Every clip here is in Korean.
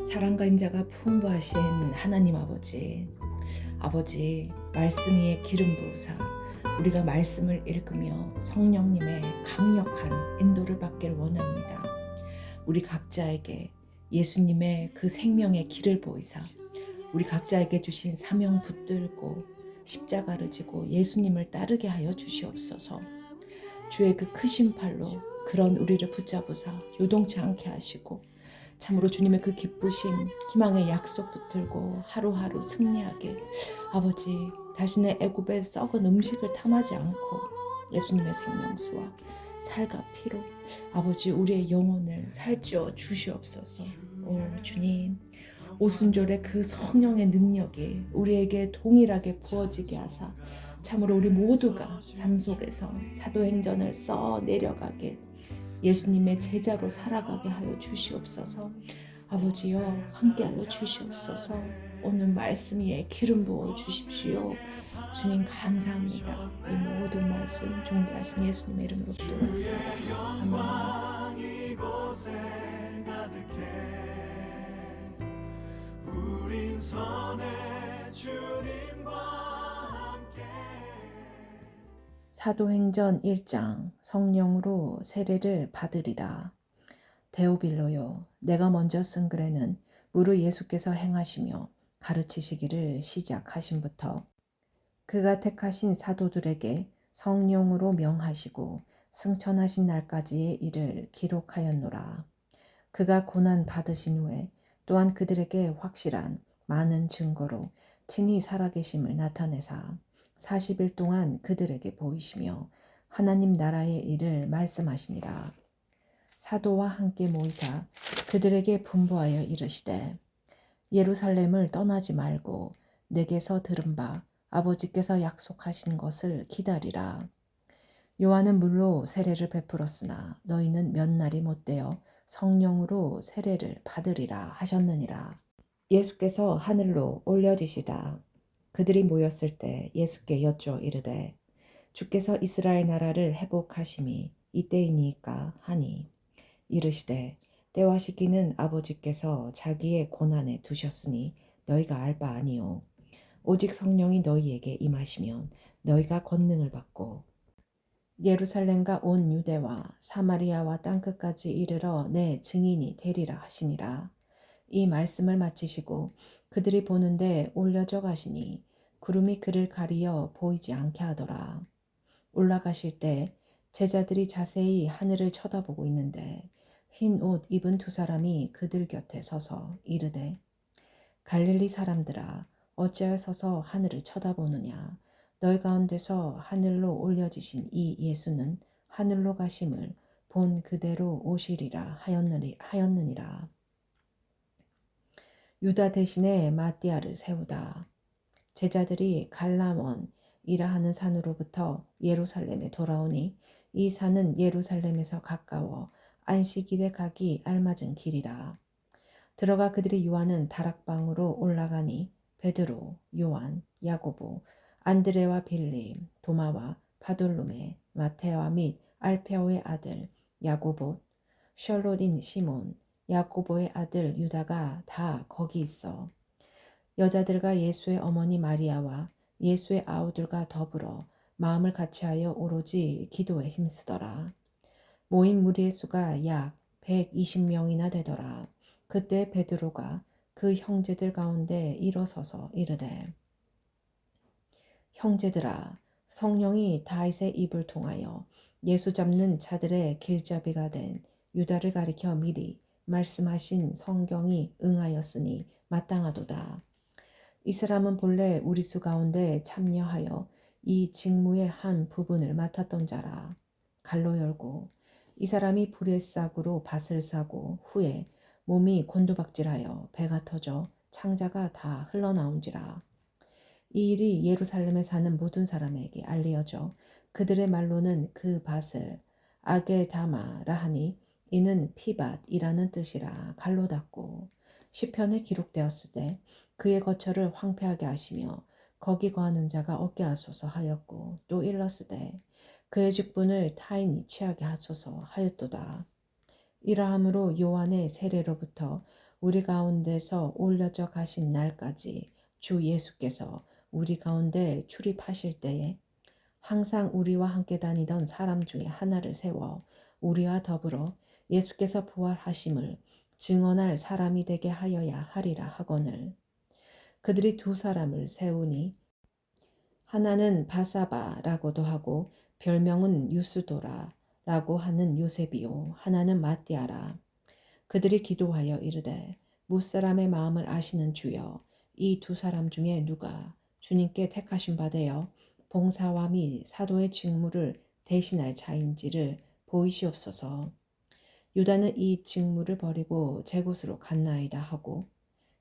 사랑과 인자가 풍부하신 하나님 아버지, 말씀 위에 기름 부으사 우리가 말씀을 읽으며 성령님의 강력한 인도를 받기를 원합니다. 우리 각자에게 예수님의 그 생명의 길을 보이사 우리 각자에게 주신 사명 붙들고 십자가를 지고 예수님을 따르게 하여 주시옵소서. 주의 그 크신 팔로 그런 우리를 붙잡으사 요동치 않게 하시고 참으로 주님의 그 기쁘신 희망의 약속 붙들고 하루하루 승리하게 아버지 다시는 애굽의 썩은 음식을 탐하지 않고 예수님의 생명수와 살과 피로 아버지 우리의 영혼을 살찌워 주시옵소서. 오 주님, 오순절의 그 성령의 능력이 우리에게 동일하게 부어지게 하사 참으로 우리 모두가 삶 속에서 사도행전을 써 내려가게 예수님의 제자로 살아가게 하여 주시옵소서. 아버지여 함께하여 주시옵소서. 오늘 말씀 위에 기름 부어 주십시오. 주님 감사합니다. 이 모든 말씀 존귀하신 예수님의 이름으로 기도했습니다. 아멘. 우린 선의 주님과 함께. 사도행전 1장 성령으로 세례를 받으리라. 데오빌로요, 내가 먼저 쓴 글에는 무릇 예수께서 행하시며 가르치시기를 시작하신부터 그가 택하신 사도들에게 성령으로 명하시고 승천하신 날까지의 일을 기록하였노라. 그가 고난 받으신 후에 또한 그들에게 확실한 많은 증거로 친히 살아계심을 나타내사 40일 동안 그들에게 보이시며 하나님 나라의 일을 말씀하시니라. 사도와 함께 모이사 그들에게 분부하여 이르시되 예루살렘을 떠나지 말고 내게서 들은 바 아버지께서 약속하신 것을 기다리라. 요한은 물로 세례를 베풀었으나 너희는 몇 날이 못되어 성령으로 세례를 받으리라 하셨느니라. 예수께서 하늘로 올려지시다. 그들이 모였을 때 예수께 여쭈어 이르되 주께서 이스라엘 나라를 회복하심이 이때이니까 하니 이르시되 때와 시기는 아버지께서 자기의 고난에 두셨으니 너희가 알 바 아니요 오직 성령이 너희에게 임하시면 너희가 권능을 받고 예루살렘과 온 유대와 사마리아와 땅끝까지 이르러 내 증인이 되리라 하시니라. 이 말씀을 마치시고 그들이 보는데 올려져 가시니 구름이 그를 가리어 보이지 않게 하더라. 올라가실 때 제자들이 자세히 하늘을 쳐다보고 있는데 흰 옷 입은 두 사람이 그들 곁에 서서 이르되 갈릴리 사람들아 어찌하여 서서 하늘을 쳐다보느냐. 너희 가운데서 하늘로 올려지신 이 예수는 하늘로 가심을 본 그대로 오시리라 하였느니라. 유다 대신에 마띠아를 세우다. 제자들이 갈라몬이라 하는 산으로부터 예루살렘에 돌아오니 이 산은 예루살렘에서 가까워 안식일에 가기 알맞은 길이라. 들어가 그들이 요한은 다락방으로 올라가니 베드로, 요한, 야고보, 안드레와 빌립, 도마와 바돌로메, 마테와 및 알페오의 아들 야고보, 셜롯인 시몬, 야고보의 아들 유다가 다 거기 있어. 여자들과 예수의 어머니 마리아와 예수의 아우들과 더불어 마음을 같이하여 오로지 기도에 힘쓰더라. 모인 무리의 수가 약 120명이나 되더라. 그때 베드로가 그 형제들 가운데 일어서서 이르되 형제들아 성령이 다윗의 입을 통하여 예수 잡는 자들의 길잡이가 된 유다를 가리켜 미리 말씀하신 성경이 응하였으니 마땅하도다. 이 사람은 본래 우리 수 가운데 참여하여 이 직무의 한 부분을 맡았던 자라. 갈로 열고 이 사람이 불의 싹으로 밭을 싸고 후에 몸이 곤두박질하여 배가 터져 창자가 다 흘러나온지라. 이 일이 예루살렘에 사는 모든 사람에게 알리어져 그들의 말로는 그 밭을 아게다마라 하니 이는 피밭이라는 뜻이라. 갈로 닦고 시편에 기록되었을 때 그의 거처를 황폐하게 하시며 거기 거하는 자가 없게 하소서 하였고 또 일렀으되 그의 직분을 타인이 취하게 하소서 하였도다. 이러함으로 요한의 세례로부터 우리 가운데서 올려져 가신 날까지 주 예수께서 우리 가운데 출입하실 때에 항상 우리와 함께 다니던 사람 중에 하나를 세워 우리와 더불어 예수께서 부활하심을 증언할 사람이 되게 하여야 하리라 하거늘. 그들이 두 사람을 세우니 하나는 바사바라고도 하고 별명은 유스도라라고 하는 요셉이요 하나는 마띠아라. 그들이 기도하여 이르되 무사람의 마음을 아시는 주여 이 두 사람 중에 누가 주님께 택하신 바 되어 봉사와 및 사도의 직무를 대신할 자인지를 보이시옵소서. 유다는 이 직무를 버리고 제 곳으로 갔나이다 하고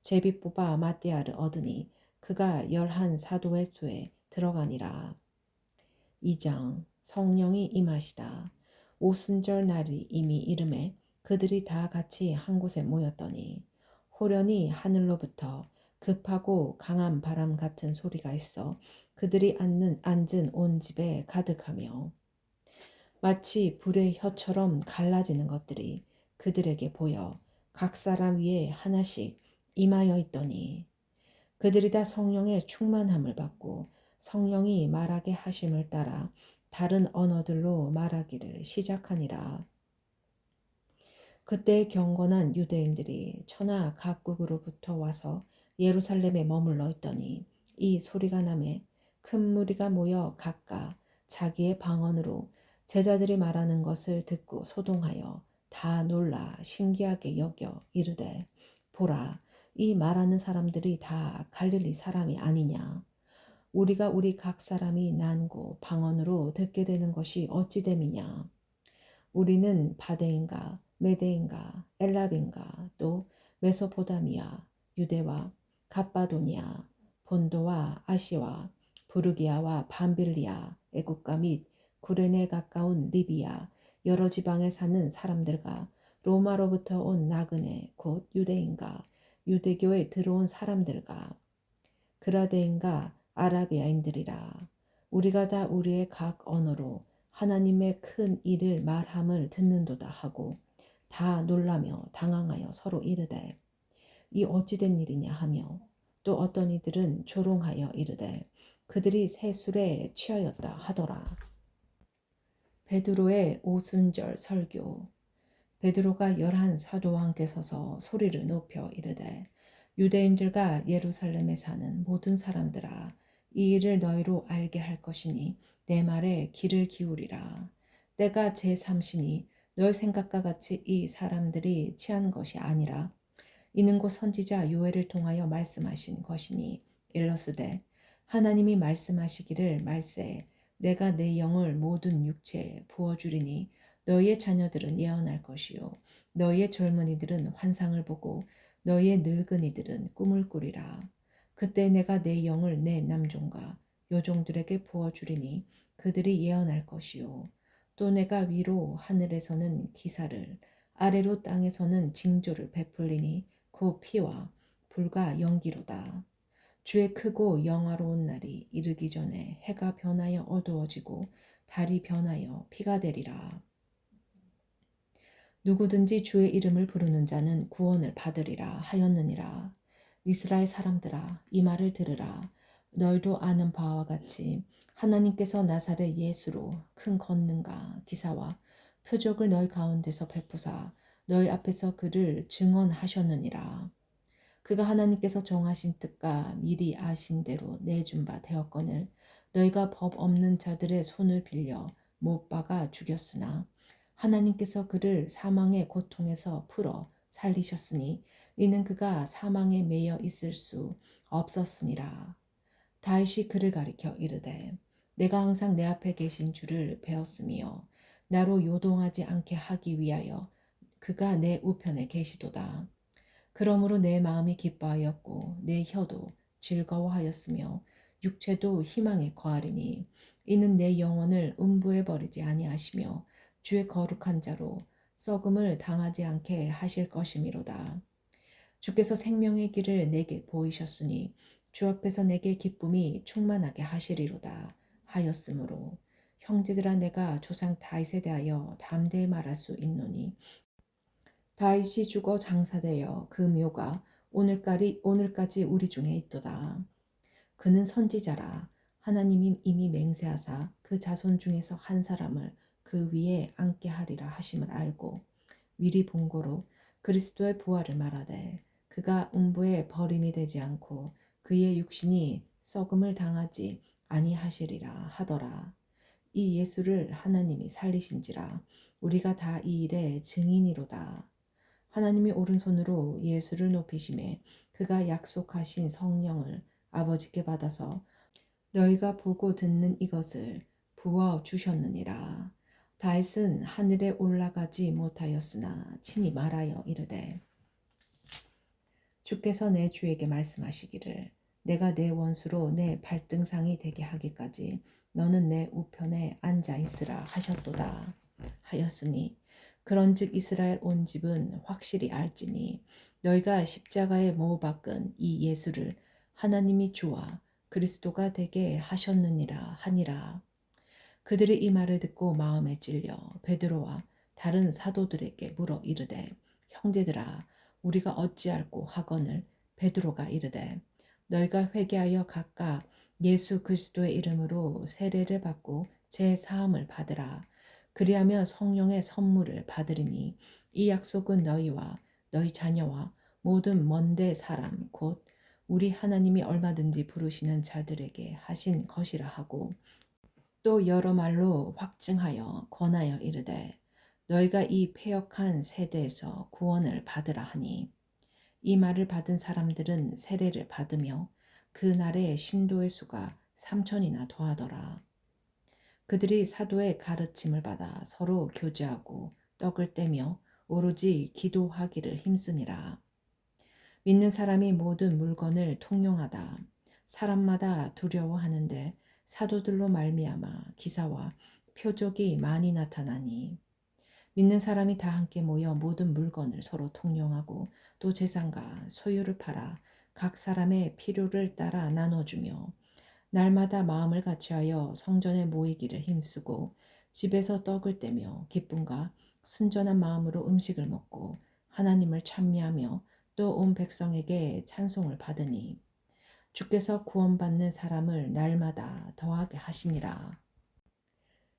제비 뽑아 마띠아를 얻으니 그가 11 사도의 수에 들어가니라. 2장 성령이 임하시다. 오순절 날이 이미 이름에 그들이 다 같이 한 곳에 모였더니 호련히 하늘로부터 급하고 강한 바람 같은 소리가 있어 그들이 앉은 온 집에 가득하며 마치 불의 혀처럼 갈라지는 것들이 그들에게 보여 각 사람 위에 하나씩 임하여 있더니 그들이 다 성령의 충만함을 받고 성령이 말하게 하심을 따라 다른 언어들로 말하기를 시작하니라. 그때 경건한 유대인들이 천하 각국으로부터 와서 예루살렘에 머물러 있더니 이 소리가 나매 큰 무리가 모여 각각 자기의 방언으로 제자들이 말하는 것을 듣고 소동하여 다 놀라 신기하게 여겨 이르되 보라 이 말하는 사람들이 다 갈릴리 사람이 아니냐. 우리가 우리 각 사람이 난고 방언으로 듣게 되는 것이 어찌 됨이냐. 우리는 바데인가 메데인가 엘랍인가 또 메소포다미아 유대와 갑바도니아 본도와 아시와 부르기아와 밤빌리아 애국가 및 구레네 가까운 리비아 여러 지방에 사는 사람들과 로마로부터 온 나그네 곧 유대인가 유대교에 들어온 사람들과 그라데인가 아라비아인들이라. 우리가 다 우리의 각 언어로 하나님의 큰 일을 말함을 듣는도다 하고 다 놀라며 당황하여 서로 이르되 이 어찌된 일이냐 하며 또 어떤 이들은 조롱하여 이르되 그들이 새 술에 취하였다 하더라. 베드로의 오순절 설교. 베드로가 11 사도와 함께 서서 소리를 높여 이르되 유대인들과 예루살렘에 사는 모든 사람들아 이 일을 너희로 알게 할 것이니 내 말에 귀를 기울이라. 때가 제3시니 너희 생각과 같이 이 사람들이 취한 것이 아니라 이는 곧 선지자 요엘을 통하여 말씀하신 것이니 일러스되 하나님이 말씀하시기를 말세 내가 내 영을 모든 육체에 부어주리니 너희의 자녀들은 예언할 것이요 너희의 젊은이들은 환상을 보고 너희의 늙은이들은 꿈을 꾸리라. 그때 내가 내 영을 내 남종과 여종들에게 부어주리니 그들이 예언할 것이요 또 내가 위로 하늘에서는 기사를 아래로 땅에서는 징조를 베풀리니 그 피와 불과 연기로다. 주의 크고 영화로운 날이 이르기 전에 해가 변하여 어두워지고 달이 변하여 피가 되리라. 누구든지 주의 이름을 부르는 자는 구원을 받으리라 하였느니라. 이스라엘 사람들아 이 말을 들으라. 너희도 아는 바와 같이 하나님께서 나사렛 예수로 큰 권능과 기사와 표적을 너희 가운데서 베푸사 너희 앞에서 그를 증언하셨느니라. 그가 하나님께서 정하신 뜻과 미리 아신 대로 내준 바 되었거늘 너희가 법 없는 자들의 손을 빌려 못 박아 죽였으나 하나님께서 그를 사망의 고통에서 풀어 살리셨으니 이는 그가 사망에 매여 있을 수 없었음이라. 다윗이 그를 가리켜 이르되 내가 항상 내 앞에 계신 주를 배웠으며 나로 요동하지 않게 하기 위하여 그가 내 우편에 계시도다. 그러므로 내 마음이 기뻐하였고 내 혀도 즐거워하였으며 육체도 희망에 거하리니 이는 내 영혼을 음부에 버리지 아니하시며 주의 거룩한 자로 썩음을 당하지 않게 하실 것이미로다. 주께서 생명의 길을 내게 보이셨으니 주 앞에서 내게 기쁨이 충만하게 하시리로다 하였으므로 형제들아 내가 조상 다윗에 대하여 담대히 말할 수 있노니 다윗이 죽어 장사되어 그 묘가 오늘까지 우리 중에 있도다. 그는 선지자라. 하나님이 이미 맹세하사 그 자손 중에서 한 사람을 그 위에 앉게 하리라 하심을 알고 미리 본고로 그리스도의 부활을 말하되 그가 음부에 버림이 되지 않고 그의 육신이 썩음을 당하지 아니하시리라 하더라. 이 예수를 하나님이 살리신지라 우리가 다 이 일의 증인이로다. 하나님이 오른손으로 예수를 높이심에 그가 약속하신 성령을 아버지께 받아서 너희가 보고 듣는 이것을 부어 주셨느니라. 다윗은 하늘에 올라가지 못하였으나 친히 말하여 이르되 주께서 내 주에게 말씀하시기를 내가 내 원수로 내 발등상이 되게 하기까지 너는 내 우편에 앉아 있으라 하셨도다 하였으니 그런즉 이스라엘 온 집은 확실히 알지니 너희가 십자가에 못 박은 이 예수를 하나님이 주와 그리스도가 되게 하셨느니라 하니라. 그들이 이 말을 듣고 마음에 찔려 베드로와 다른 사도들에게 물어 이르되 형제들아 우리가 어찌할꼬 하거늘 베드로가 이르되 너희가 회개하여 각각 예수 그리스도의 이름으로 세례를 받고 제 사함을 받으라. 그리하면 성령의 선물을 받으리니 이 약속은 너희와 너희 자녀와 모든 먼데 사람 곧 우리 하나님이 얼마든지 부르시는 자들에게 하신 것이라 하고 또 여러 말로 확증하여 권하여 이르되 너희가 이 패역한 세대에서 구원을 받으라 하니 이 말을 받은 사람들은 세례를 받으며 그 날에 신도의 수가 3천이나 더하더라. 그들이 사도의 가르침을 받아 서로 교제하고 떡을 떼며 오로지 기도하기를 힘쓰니라. 믿는 사람이 모든 물건을 통용하다. 사람마다 두려워하는데 사도들로 말미암아 기사와 표적이 많이 나타나니 믿는 사람이 다 함께 모여 모든 물건을 서로 통용하고 또 재산과 소유를 팔아 각 사람의 필요를 따라 나눠주며 날마다 마음을 같이하여 성전에 모이기를 힘쓰고 집에서 떡을 떼며 기쁨과 순전한 마음으로 음식을 먹고 하나님을 찬미하며 또 온 백성에게 찬송을 받으니 주께서 구원받는 사람을 날마다 더하게 하시니라.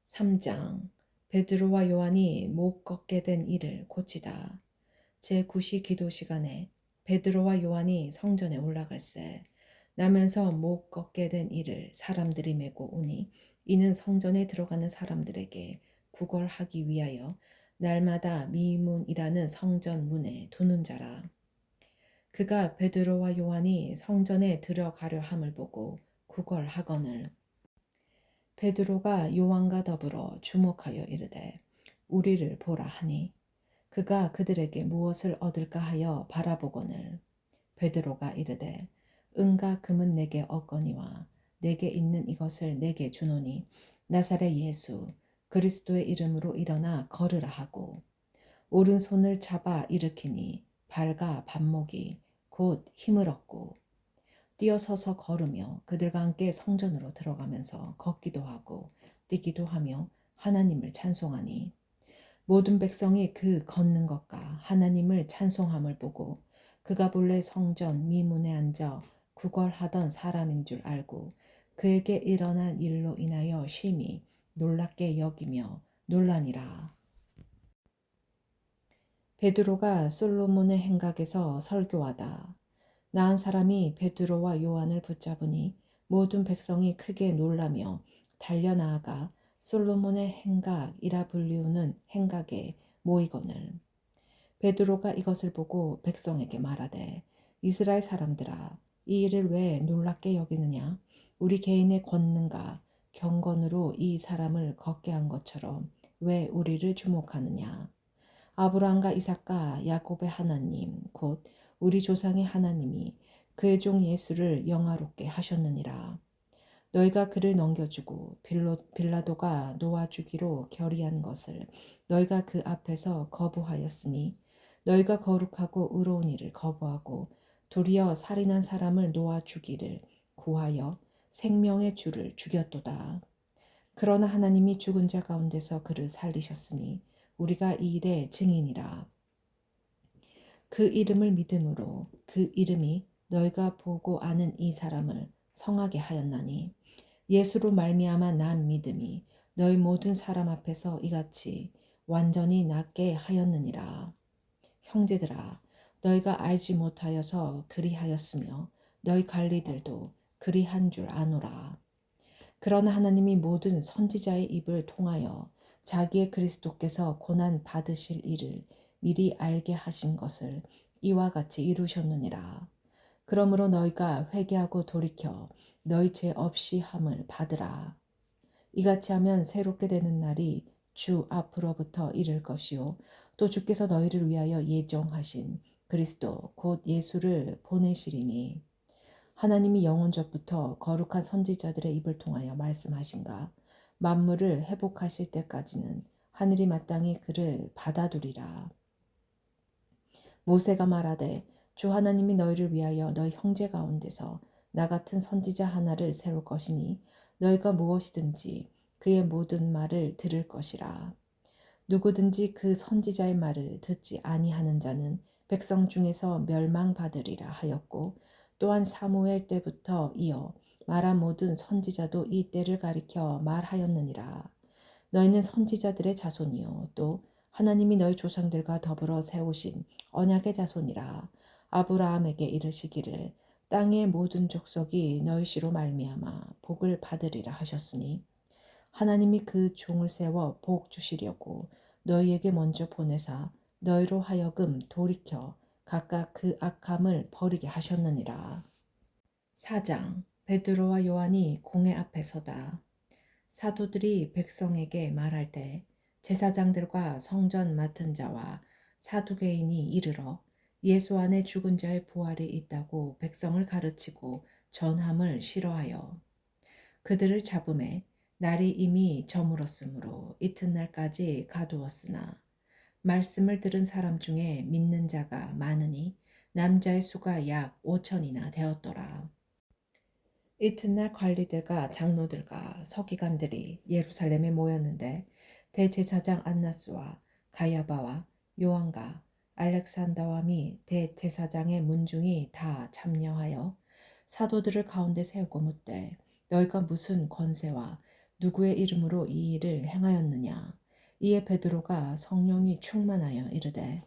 3장 베드로와 요한이 못 걷게 된 일을 고치다. 제9시 기도 시간에 베드로와 요한이 성전에 올라갈새 나면서 못 걷게 된 이를 사람들이 메고 오니 이는 성전에 들어가는 사람들에게 구걸하기 위하여 날마다 미문이라는 성전 문에 두는 자라. 그가 베드로와 요한이 성전에 들어가려 함을 보고 구걸하거늘 베드로가 요한과 더불어 주목하여 이르되 우리를 보라 하니 그가 그들에게 무엇을 얻을까 하여 바라보거늘 베드로가 이르되 은과 금은 내게 없거니와 내게 있는 이것을 내게 주노니 나사렛 예수 그리스도의 이름으로 일어나 걸으라 하고 오른손을 잡아 일으키니 발과 발목이 곧 힘을 얻고 뛰어서서 걸으며 그들과 함께 성전으로 들어가면서 걷기도 하고 뛰기도 하며 하나님을 찬송하니 모든 백성이 그 걷는 것과 하나님을 찬송함을 보고 그가 본래 성전 미문에 앉아 구걸하던 사람인 줄 알고 그에게 일어난 일로 인하여 심히 놀랍게 여기며 놀라니라. 베드로가 솔로몬의 행각에서 설교하다. 나은 사람이 베드로와 요한을 붙잡으니 모든 백성이 크게 놀라며 달려나아가 솔로몬의 행각이라 불리우는 행각에 모이거늘 베드로가 이것을 보고 백성에게 말하되 이스라엘 사람들아 이 일을 왜 놀랍게 여기느냐 우리 개인의 권능과 경건으로 이 사람을 걷게 한 것처럼 왜 우리를 주목하느냐 아브라함과 이삭과 야곱의 하나님 곧 우리 조상의 하나님이 그의 종 예수를 영화롭게 하셨느니라. 너희가 그를 넘겨주고 빌라도가 놓아주기로 결의한 것을 너희가 그 앞에서 거부하였으니 너희가 거룩하고 의로운 일을 거부하고 도리어 살인한 사람을 놓아주기를 구하여 생명의 주를 죽였도다. 그러나 하나님이 죽은 자 가운데서 그를 살리셨으니 우리가 이 일의 증인이라. 그 이름을 믿음으로 그 이름이 너희가 보고 아는 이 사람을 성하게 하였나니 예수로 말미암아 난 믿음이 너희 모든 사람 앞에서 이같이 완전히 낫게 하였느니라. 형제들아, 너희가 알지 못하여서 그리하였으며 너희 관리들도 그리한 줄 아노라. 그러나 하나님이 모든 선지자의 입을 통하여 자기의 그리스도께서 고난 받으실 일을 미리 알게 하신 것을 이와 같이 이루셨느니라. 그러므로 너희가 회개하고 돌이켜 너희 죄 없이 함을 받으라. 이같이 하면 새롭게 되는 날이 주 앞으로부터 이를 것이요 또 주께서 너희를 위하여 예정하신 그리스도 곧 예수를 보내시리니 하나님이 영원 전부터 거룩한 선지자들의 입을 통하여 말씀하신가 만물을 회복하실 때까지는 하늘이 마땅히 그를 받아두리라. 모세가 말하되 주 하나님이 너희를 위하여 너희 형제 가운데서 나 같은 선지자 하나를 세울 것이니 너희가 무엇이든지 그의 모든 말을 들을 것이라. 누구든지 그 선지자의 말을 듣지 아니하는 자는 백성 중에서 멸망받으리라 하였고 또한 사무엘 때부터 이어 말한 모든 선지자도 이 때를 가리켜 말하였느니라. 너희는 선지자들의 자손이요 또 하나님이 너희 조상들과 더불어 세우신 언약의 자손이라. 아브라함에게 이르시기를 땅의 모든 족속이 너희 씨로 말미암아 복을 받으리라 하셨으니 하나님이 그 종을 세워 복 주시려고 너희에게 먼저 보내사 너희로 하여금 돌이켜 각각 그 악함을 버리게 하셨느니라. 4장 베드로와 요한이 공회 앞에 서다. 사도들이 백성에게 말할 때 제사장들과 성전 맡은 자와 사두개인이 이르러 예수 안에 죽은 자의 부활이 있다고 백성을 가르치고 전함을 싫어하여 그들을 잡음에 날이 이미 저물었으므로 이튿날까지 가두었으나 말씀을 들은 사람 중에 믿는 자가 많으니 남자의 수가 약 5천이나 되었더라. 이튿날 관리들과 장로들과 서기관들이 예루살렘에 모였는데 대제사장 안나스와 가야바와 요한과 알렉산더와 및 대제사장의 문중이 다 참여하여 사도들을 가운데 세우고 묻되 너희가 무슨 권세와 누구의 이름으로 이 일을 행하였느냐. 이에 베드로가 성령이 충만하여 이르되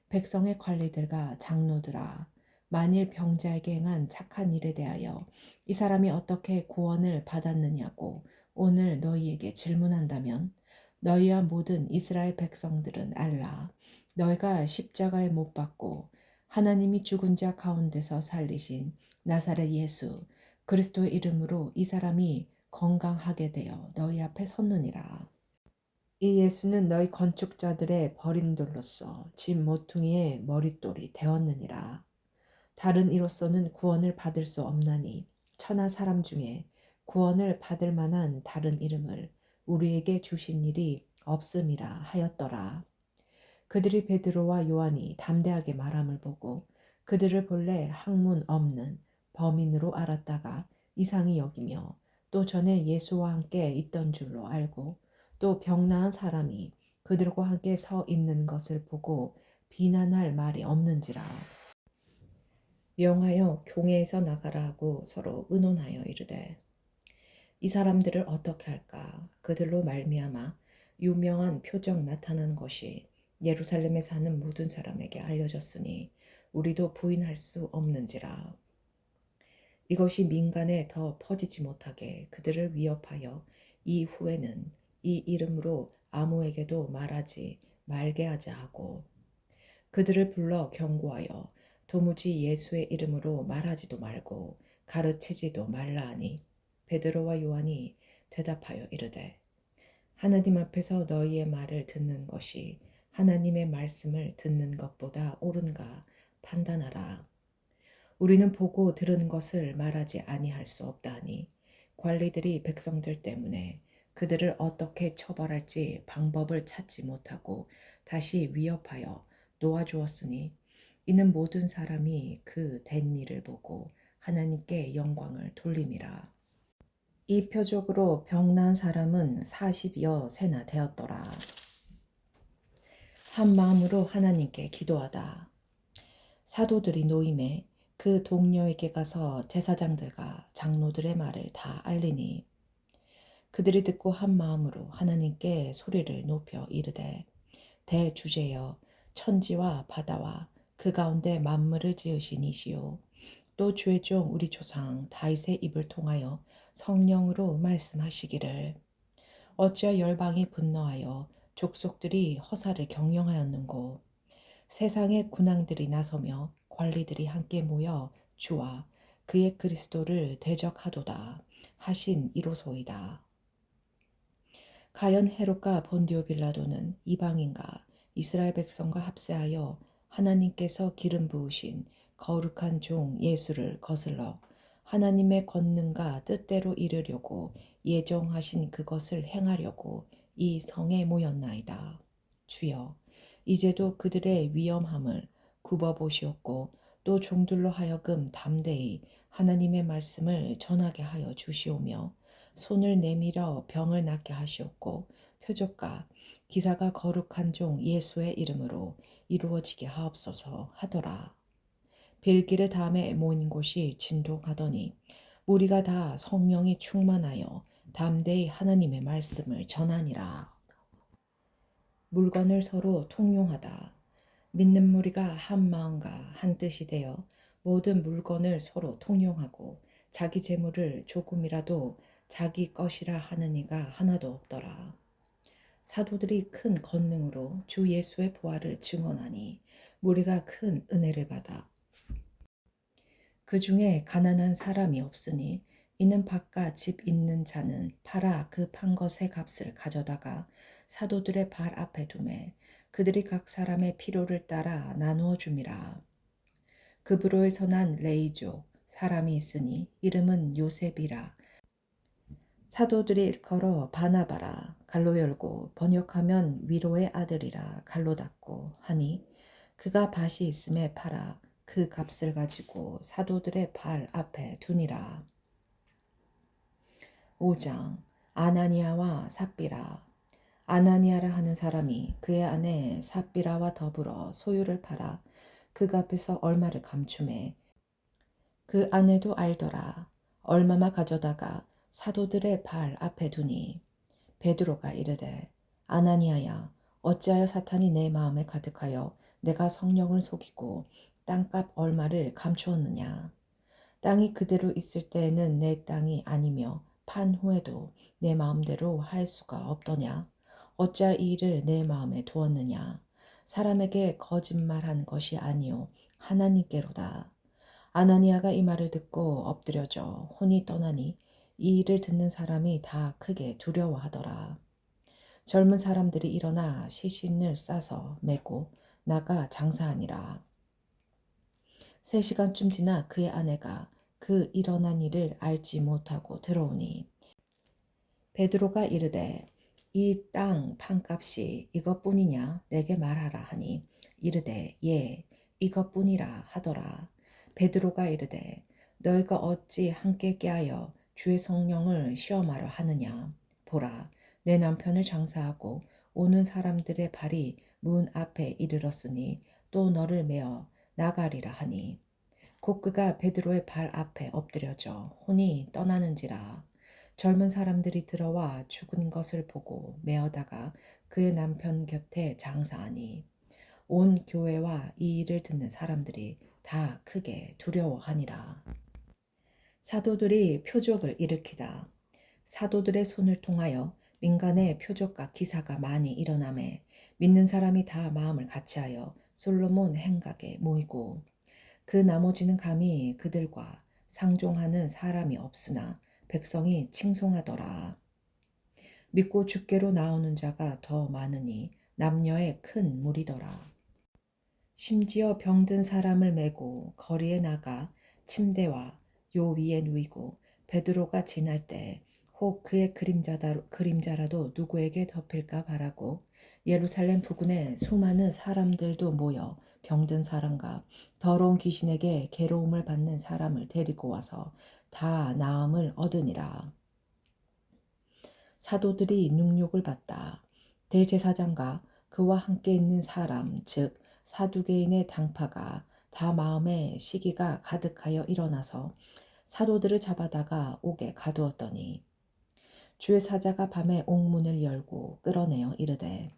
백성의 관리들과 장로들아 만일 병자에게 행한 착한 일에 대하여 이 사람이 어떻게 구원을 받았느냐고 오늘 너희에게 질문한다면 너희와 모든 이스라엘 백성들은 알라. 너희가 십자가에 못 박고 하나님이 죽은 자 가운데서 살리신 나사렛 예수 그리스도의 이름으로 이 사람이 건강하게 되어 너희 앞에 섰느니라. 이 예수는 너희 건축자들의 버린 돌로서 집 모퉁이의 머릿돌이 되었느니라. 다른 이로서는 구원을 받을 수 없나니 천하 사람 중에 구원을 받을 만한 다른 이름을 우리에게 주신 일이 없음이라 하였더라. 그들이 베드로와 요한이 담대하게 말함을 보고 그들을 본래 학문 없는 범인으로 알았다가 이상히 여기며 또 전에 예수와 함께 있던 줄로 알고 또 병 나은 사람이 그들과 함께 서 있는 것을 보고 비난할 말이 없는지라. 명하여 교회에서 나가라 하고 서로 의논하여 이르되 이 사람들을 어떻게 할까. 그들로 말미암아 유명한 표적 나타난 것이 예루살렘에 사는 모든 사람에게 알려졌으니 우리도 부인할 수 없는지라. 이것이 민간에 더 퍼지지 못하게 그들을 위협하여 이후에는 이 이름으로 아무에게도 말하지 말게 하자 하고 그들을 불러 경고하여 도무지 예수의 이름으로 말하지도 말고 가르치지도 말라 하니 베드로와 요한이 대답하여 이르되 하나님 앞에서 너희의 말을 듣는 것이 하나님의 말씀을 듣는 것보다 옳은가 판단하라. 우리는 보고 들은 것을 말하지 아니할 수 없다 하니 관리들이 백성들 때문에 그들을 어떻게 처벌할지 방법을 찾지 못하고 다시 위협하여 놓아주었으니 이는 모든 사람이 그 된 일을 보고 하나님께 영광을 돌림이라. 이 표적으로 병난 사람은 40여 세나 되었더라. 한 마음으로 하나님께 기도하다. 사도들이 노임에 그 동료에게 가서 제사장들과 장로들의 말을 다 알리니 그들이 듣고 한 마음으로 하나님께 소리를 높여 이르되 대주제여 천지와 바다와 그 가운데 만물을 지으신 이시오 또 주의 종 우리 조상 다윗의 입을 통하여 성령으로 말씀하시기를 어찌하여 열방이 분노하여 족속들이 허사를 경영하였는고 세상의 군왕들이 나서며 관리들이 함께 모여 주와 그의 그리스도를 대적하도다 하신 이로소이다. 가연 헤롯과 본디오 빌라도는 이방인과 이스라엘 백성과 합세하여 하나님께서 기름 부으신 거룩한 종 예수를 거슬러 하나님의 권능과 뜻대로 이르려고 예정하신 그것을 행하려고 이 성에 모였나이다. 주여 이제도 그들의 위험함을 굽어보시옵고 또 종들로 하여금 담대히 하나님의 말씀을 전하게 하여 주시오며 손을 내밀어 병을 낫게 하시옵고 표적과 기사가 거룩한 종 예수의 이름으로 이루어지게 하옵소서 하더라. 벨기를 다음에 모인 곳이 진동하더니 우리가 다 성령이 충만하여 담대히 하나님의 말씀을 전하니라. 물건을 서로 통용하다. 믿는 무리가 한 마음과 한 뜻이 되어 모든 물건을 서로 통용하고 자기 재물을 조금이라도 자기 것이라 하는 이가 하나도 없더라. 사도들이 큰 권능으로 주 예수의 부활을 증언하니 무리가 큰 은혜를 받아 그 중에 가난한 사람이 없으니 이는 바깥 집 있는 자는 팔아 그 판 것의 값을 가져다가 사도들의 발 앞에 두매 그들이 각 사람의 필요를 따라 나누어 줌이라. 그브로에서 난 레이족 사람이 있으니 이름은 요셉이라. 사도들이 일컬어 바나바라 갈로 열고 번역하면 위로의 아들이라 갈로 닫고 하니 그가 밭이 있음에 팔아 그 값을 가지고 사도들의 발 앞에 두니라. 5장 아나니아와 삽비라. 아나니아라 하는 사람이 그의 아내 삽비라와 더불어 소유를 팔아 그 값에서 얼마를 감춤해 그 아내도 알더라. 얼마만 가져다가 사도들의 발 앞에 두니 베드로가 이르되 아나니아야 어찌하여 사탄이 내 마음에 가득하여 내가 성령을 속이고 땅값 얼마를 감추었느냐. 땅이 그대로 있을 때에는 내 땅이 아니며 판 후에도 내 마음대로 할 수가 없더냐. 어찌하여 이 일을 내 마음에 두었느냐. 사람에게 거짓말한 것이 아니요 하나님께로다. 아나니아가 이 말을 듣고 엎드려져 혼이 떠나니 이 일을 듣는 사람이 다 크게 두려워하더라. 젊은 사람들이 일어나 시신을 싸서 메고 나가 장사하니라. 3시간쯤 지나 그의 아내가 그 일어난 일을 알지 못하고 들어오니 베드로가 이르되 이 땅 판값이 이것뿐이냐 내게 말하라 하니 이르되 예 이것뿐이라 하더라. 베드로가 이르되 너희가 어찌 함께 깨하여 주의 성령을 시험하려 하느냐. 보라 내 남편을 장사하고 오는 사람들의 발이 문 앞에 이르렀으니 또 너를 메어 나가리라 하니 곧 그가 베드로의 발 앞에 엎드려져 혼이 떠나는지라. 젊은 사람들이 들어와 죽은 것을 보고 메어다가 그의 남편 곁에 장사하니 온 교회와 이 일을 듣는 사람들이 다 크게 두려워하니라. 사도들이 표적을 일으키다. 사도들의 손을 통하여 민간의 표적과 기사가 많이 일어나매 믿는 사람이 다 마음을 같이하여 솔로몬 행각에 모이고 그 나머지는 감히 그들과 상종하는 사람이 없으나 백성이 칭송하더라. 믿고 주께로 나오는 자가 더 많으니 남녀의 큰 무리더라. 심지어 병든 사람을 메고 거리에 나가 침대와 요 위에 누이고 베드로가 지날 때 혹 그의 그림자라도 누구에게 덮일까 바라고 예루살렘 부근에 수많은 사람들도 모여 병든 사람과 더러운 귀신에게 괴로움을 받는 사람을 데리고 와서 다 나음을 얻으니라. 사도들이 능욕을 받다. 대제사장과 그와 함께 있는 사람 즉 사두개인의 당파가 다 마음에 시기가 가득하여 일어나서 사도들을 잡아다가 옥에 가두었더니 주의 사자가 밤에 옥문을 열고 끌어내어 이르되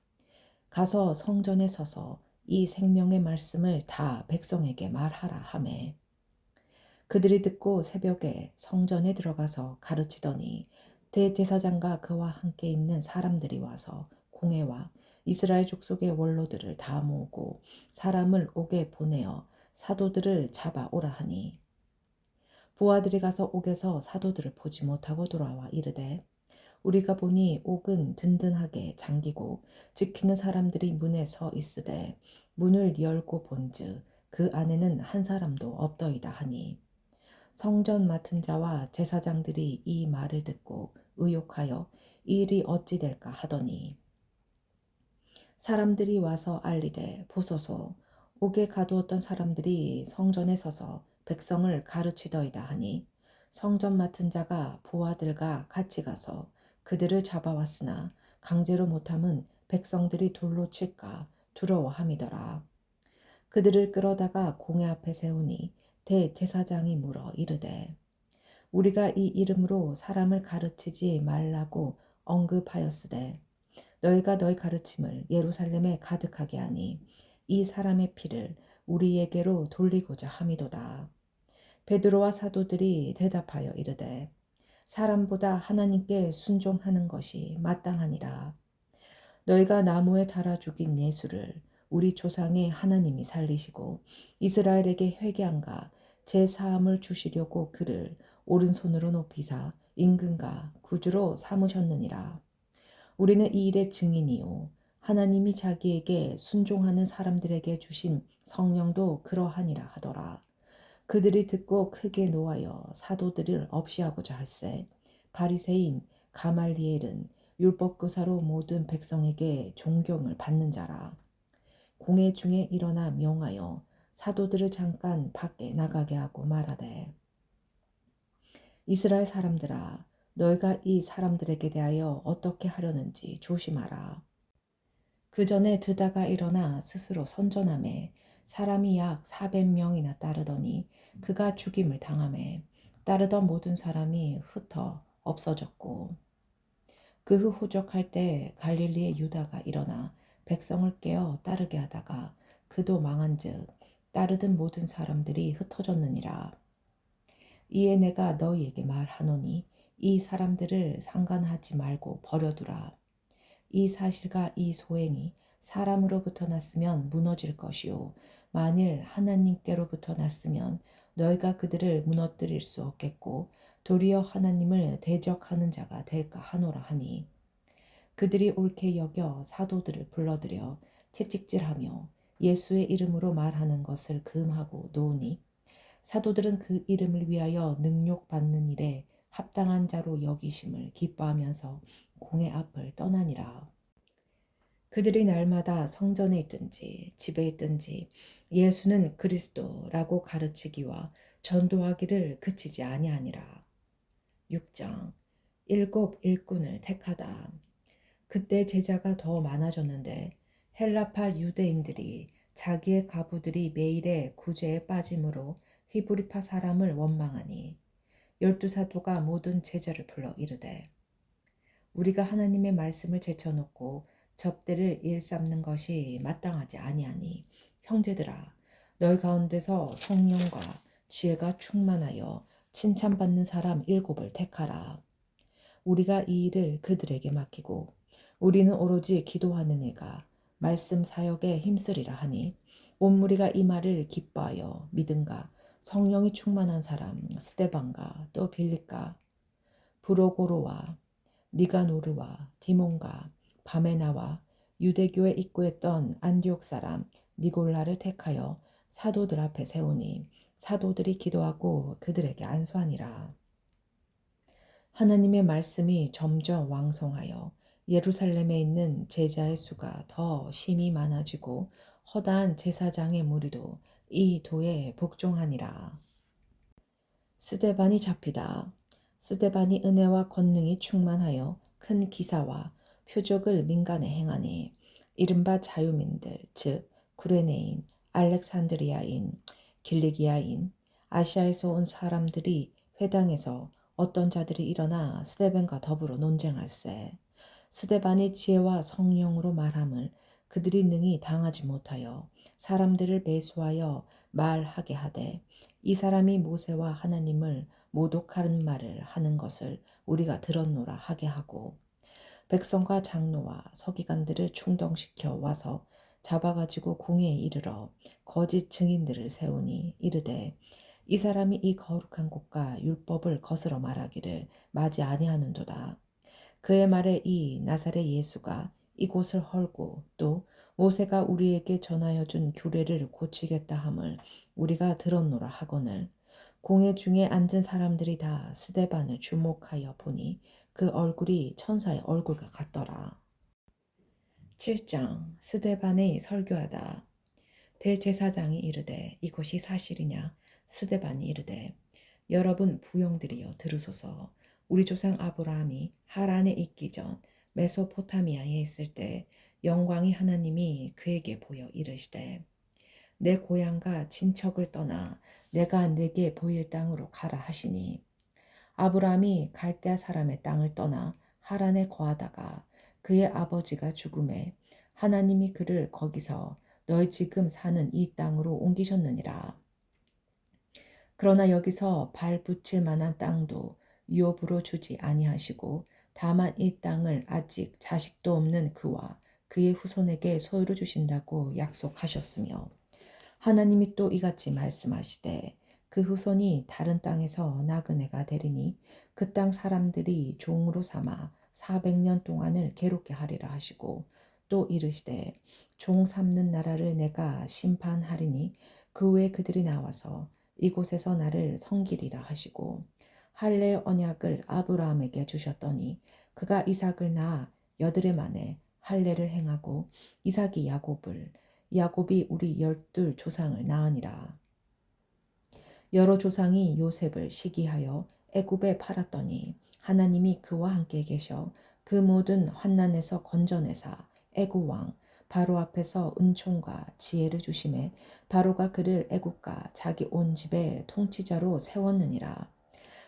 가서 성전에 서서 이 생명의 말씀을 다 백성에게 말하라 하매 그들이 듣고 새벽에 성전에 들어가서 가르치더니 대제사장과 그와 함께 있는 사람들이 와서 공회와 이스라엘 족속의 원로들을 다 모으고 사람을 옥에 보내어 사도들을 잡아 오라 하니 부하들이 가서 옥에서 사도들을 보지 못하고 돌아와 이르되 우리가 보니 옥은 든든하게 잠기고 지키는 사람들이 문에 서 있으되 문을 열고 본즉 그 안에는 한 사람도 없더이다 하니 성전 맡은 자와 제사장들이 이 말을 듣고 의욕하여 이 일이 어찌 될까 하더니 사람들이 와서 알리되 보소서 옥에 가두었던 사람들이 성전에 서서 백성을 가르치더이다 하니 성전 맡은 자가 부하들과 같이 가서 그들을 잡아왔으나 강제로 못함은 백성들이 돌로 칠까 두려워함이더라. 그들을 끌어다가 공회 앞에 세우니 대제사장이 물어 이르되 우리가 이 이름으로 사람을 가르치지 말라고 언급하였으되 너희가 너희 가르침을 예루살렘에 가득하게 하니 이 사람의 피를 우리에게로 돌리고자 함이도다. 베드로와 사도들이 대답하여 이르되 사람보다 하나님께 순종하는 것이 마땅하니라. 너희가 나무에 달아 죽인 예수를 우리 조상의 하나님이 살리시고 이스라엘에게 회개한가 제 사함을 주시려고 그를 오른손으로 높이사 임금과 구주로 삼으셨느니라. 우리는 이 일의 증인이요 하나님이 자기에게 순종하는 사람들에게 주신 성령도 그러하니라 하더라. 그들이 듣고 크게 노하여 사도들을 없이하고자 할세 바리새인 가말리엘은 율법교사로 모든 백성에게 존경을 받는 자라. 공회 중에 일어나 명하여 사도들을 잠깐 밖에 나가게 하고 말하되 이스라엘 사람들아 너희가 이 사람들에게 대하여 어떻게 하려는지 조심하라. 그 전에 드다가 일어나 스스로 선전하매 사람이 약 400명이나 따르더니 그가 죽임을 당하매 따르던 모든 사람이 흩어 없어졌고 그 후 호적할 때 갈릴리의 유다가 일어나 백성을 깨어 따르게 하다가 그도 망한즉 따르던 모든 사람들이 흩어졌느니라. 이에 내가 너희에게 말하노니 이 사람들을 상관하지 말고 버려두라. 이 사실과 이 소행이 사람으로부터 났으면 무너질 것이요 만일 하나님께로부터 났으면 너희가 그들을 무너뜨릴 수 없겠고 도리어 하나님을 대적하는 자가 될까 하노라 하니 그들이 옳게 여겨 사도들을 불러들여 채찍질하며 예수의 이름으로 말하는 것을 금하고 놓으니 사도들은 그 이름을 위하여 능욕받는 일에 합당한 자로 여기심을 기뻐하면서 공회 앞을 떠나니라. 그들이 날마다 성전에 있든지 집에 있든지 예수는 그리스도라고 가르치기와 전도하기를 그치지 아니하니라. 6장 일곱 일꾼을 택하다. 그때 제자가 더 많아졌는데 헬라파 유대인들이 자기의 가부들이 매일의 구제에 빠짐으로 히브리파 사람을 원망하니 12사도가 모든 제자를 불러 이르되 우리가 하나님의 말씀을 제쳐놓고 접대를 일삼는 것이 마땅하지 아니하니 형제들아 너희 가운데서 성령과 지혜가 충만하여 칭찬받는 사람 7을 택하라. 우리가 이 일을 그들에게 맡기고 우리는 오로지 기도하는 이가 말씀 사역에 힘쓰리라 하니 온 무리가 이 말을 기뻐하여 믿음과 성령이 충만한 사람 스데반과 또 빌립과 브로고로와 니가노르와 디몬과 바메나와 유대교에 입구했던 안디옥 사람 니골라를 택하여 사도들 앞에 세우니 사도들이 기도하고 그들에게 안수하니라. 하나님의 말씀이 점점 왕성하여 예루살렘에 있는 제자의 수가 더 심히 많아지고 허다한 제사장의 무리도 이 도에 복종하니라. 스데반이 잡히다. 스데반이 은혜와 권능이 충만하여 큰 기사와 표적을 민간에 행하니 이른바 자유민들 즉 구레네인, 알렉산드리아인, 길리기아인 아시아에서 온 사람들이 회당에서 어떤 자들이 일어나 스데반과 더불어 논쟁할세. 스데반이 지혜와 성령으로 말함을 그들이 능히 당하지 못하여 사람들을 매수하여 말하게 하되 이 사람이 모세와 하나님을 모독하는 말을 하는 것을 우리가 들었노라 하게 하고 백성과 장로와 서기관들을 충동시켜 와서 잡아가지고 공회에 이르러 거짓 증인들을 세우니 이르되 이 사람이 이 거룩한 곳과 율법을 거스러 말하기를 마지 아니하는도다. 그의 말에 이 나사렛 예수가 이곳을 헐고 또 모세가 우리에게 전하여 준 규례를 고치겠다 함을 우리가 들었노라 하거늘 공회 중에 앉은 사람들이 다 스데반을 주목하여 보니 그 얼굴이 천사의 얼굴과 같더라. 7장 스데반의 설교하다. 대제사장이 이르되 이것이 사실이냐? 스데반이 이르되 여러분 부용들이여 들으소서. 우리 조상 아브라함이 하란에 있기 전 메소포타미아에 있을 때 영광이 하나님이 그에게 보여 이르시되 내 고향과 친척을 떠나 내가 네게 보일 땅으로 가라 하시니 아브라함이 갈대아 사람의 땅을 떠나 하란에 거하다가 그의 아버지가 죽음에 하나님이 그를 거기서 너희 지금 사는 이 땅으로 옮기셨느니라. 그러나 여기서 발 붙일 만한 땅도 유업으로 주지 아니하시고 다만 이 땅을 아직 자식도 없는 그와 그의 후손에게 소유로 주신다고 약속하셨으며 하나님이 또 이같이 말씀하시되 그 후손이 다른 땅에서 나그네가 되리니 그 땅 사람들이 종으로 삼아 400년 동안을 괴롭게 하리라 하시고 또 이르시되 종 삼는 나라를 내가 심판하리니 그 후에 그들이 나와서 이곳에서 나를 섬기리라 하시고 할례의 언약을 아브라함에게 주셨더니 그가 이삭을 낳아 여드레 만에 할례를 행하고 이삭이 야곱이 우리 12 조상을 낳으니라. 여러 조상이 요셉을 시기하여 애굽에 팔았더니 하나님이 그와 함께 계셔 그 모든 환난에서 건져내사 애굽 왕 바로 앞에서 은총과 지혜를 주심에 바로가 그를 애굽과 자기 온 집의 통치자로 세웠느니라.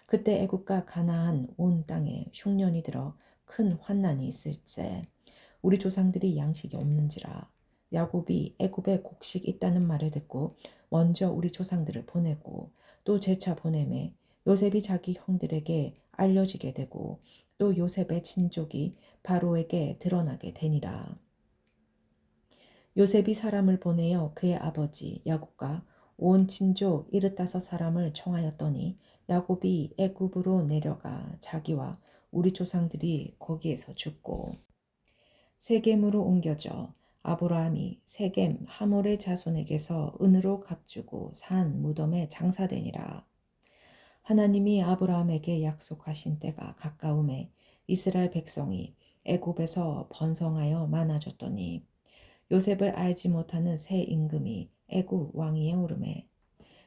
그때 애굽과 가나안 온 땅에 흉년이 들어 큰 환난이 있을세 우리 조상들이 양식이 없는지라 야곱이 애굽에 곡식 있다는 말을 듣고 먼저 우리 조상들을 보내고 또 재차 보내매 요셉이 자기 형들에게 알려지게 되고 또 요셉의 친족이 바로에게 드러나게 되니라. 요셉이 사람을 보내어 그의 아버지 야곱과 온 친족 75 사람을 청하였더니 야곱이 애굽으로 내려가 자기와 우리 조상들이 거기에서 죽고 세겜으로 옮겨져 아브라함이 세겜 하몰의 자손에게서 은으로 값주고 산 무덤에 장사되니라. 하나님이 아브라함에게 약속하신 때가 가까움에 이스라엘 백성이 애굽에서 번성하여 많아졌더니 요셉을 알지 못하는 새 임금이 애굽 왕위에 오르매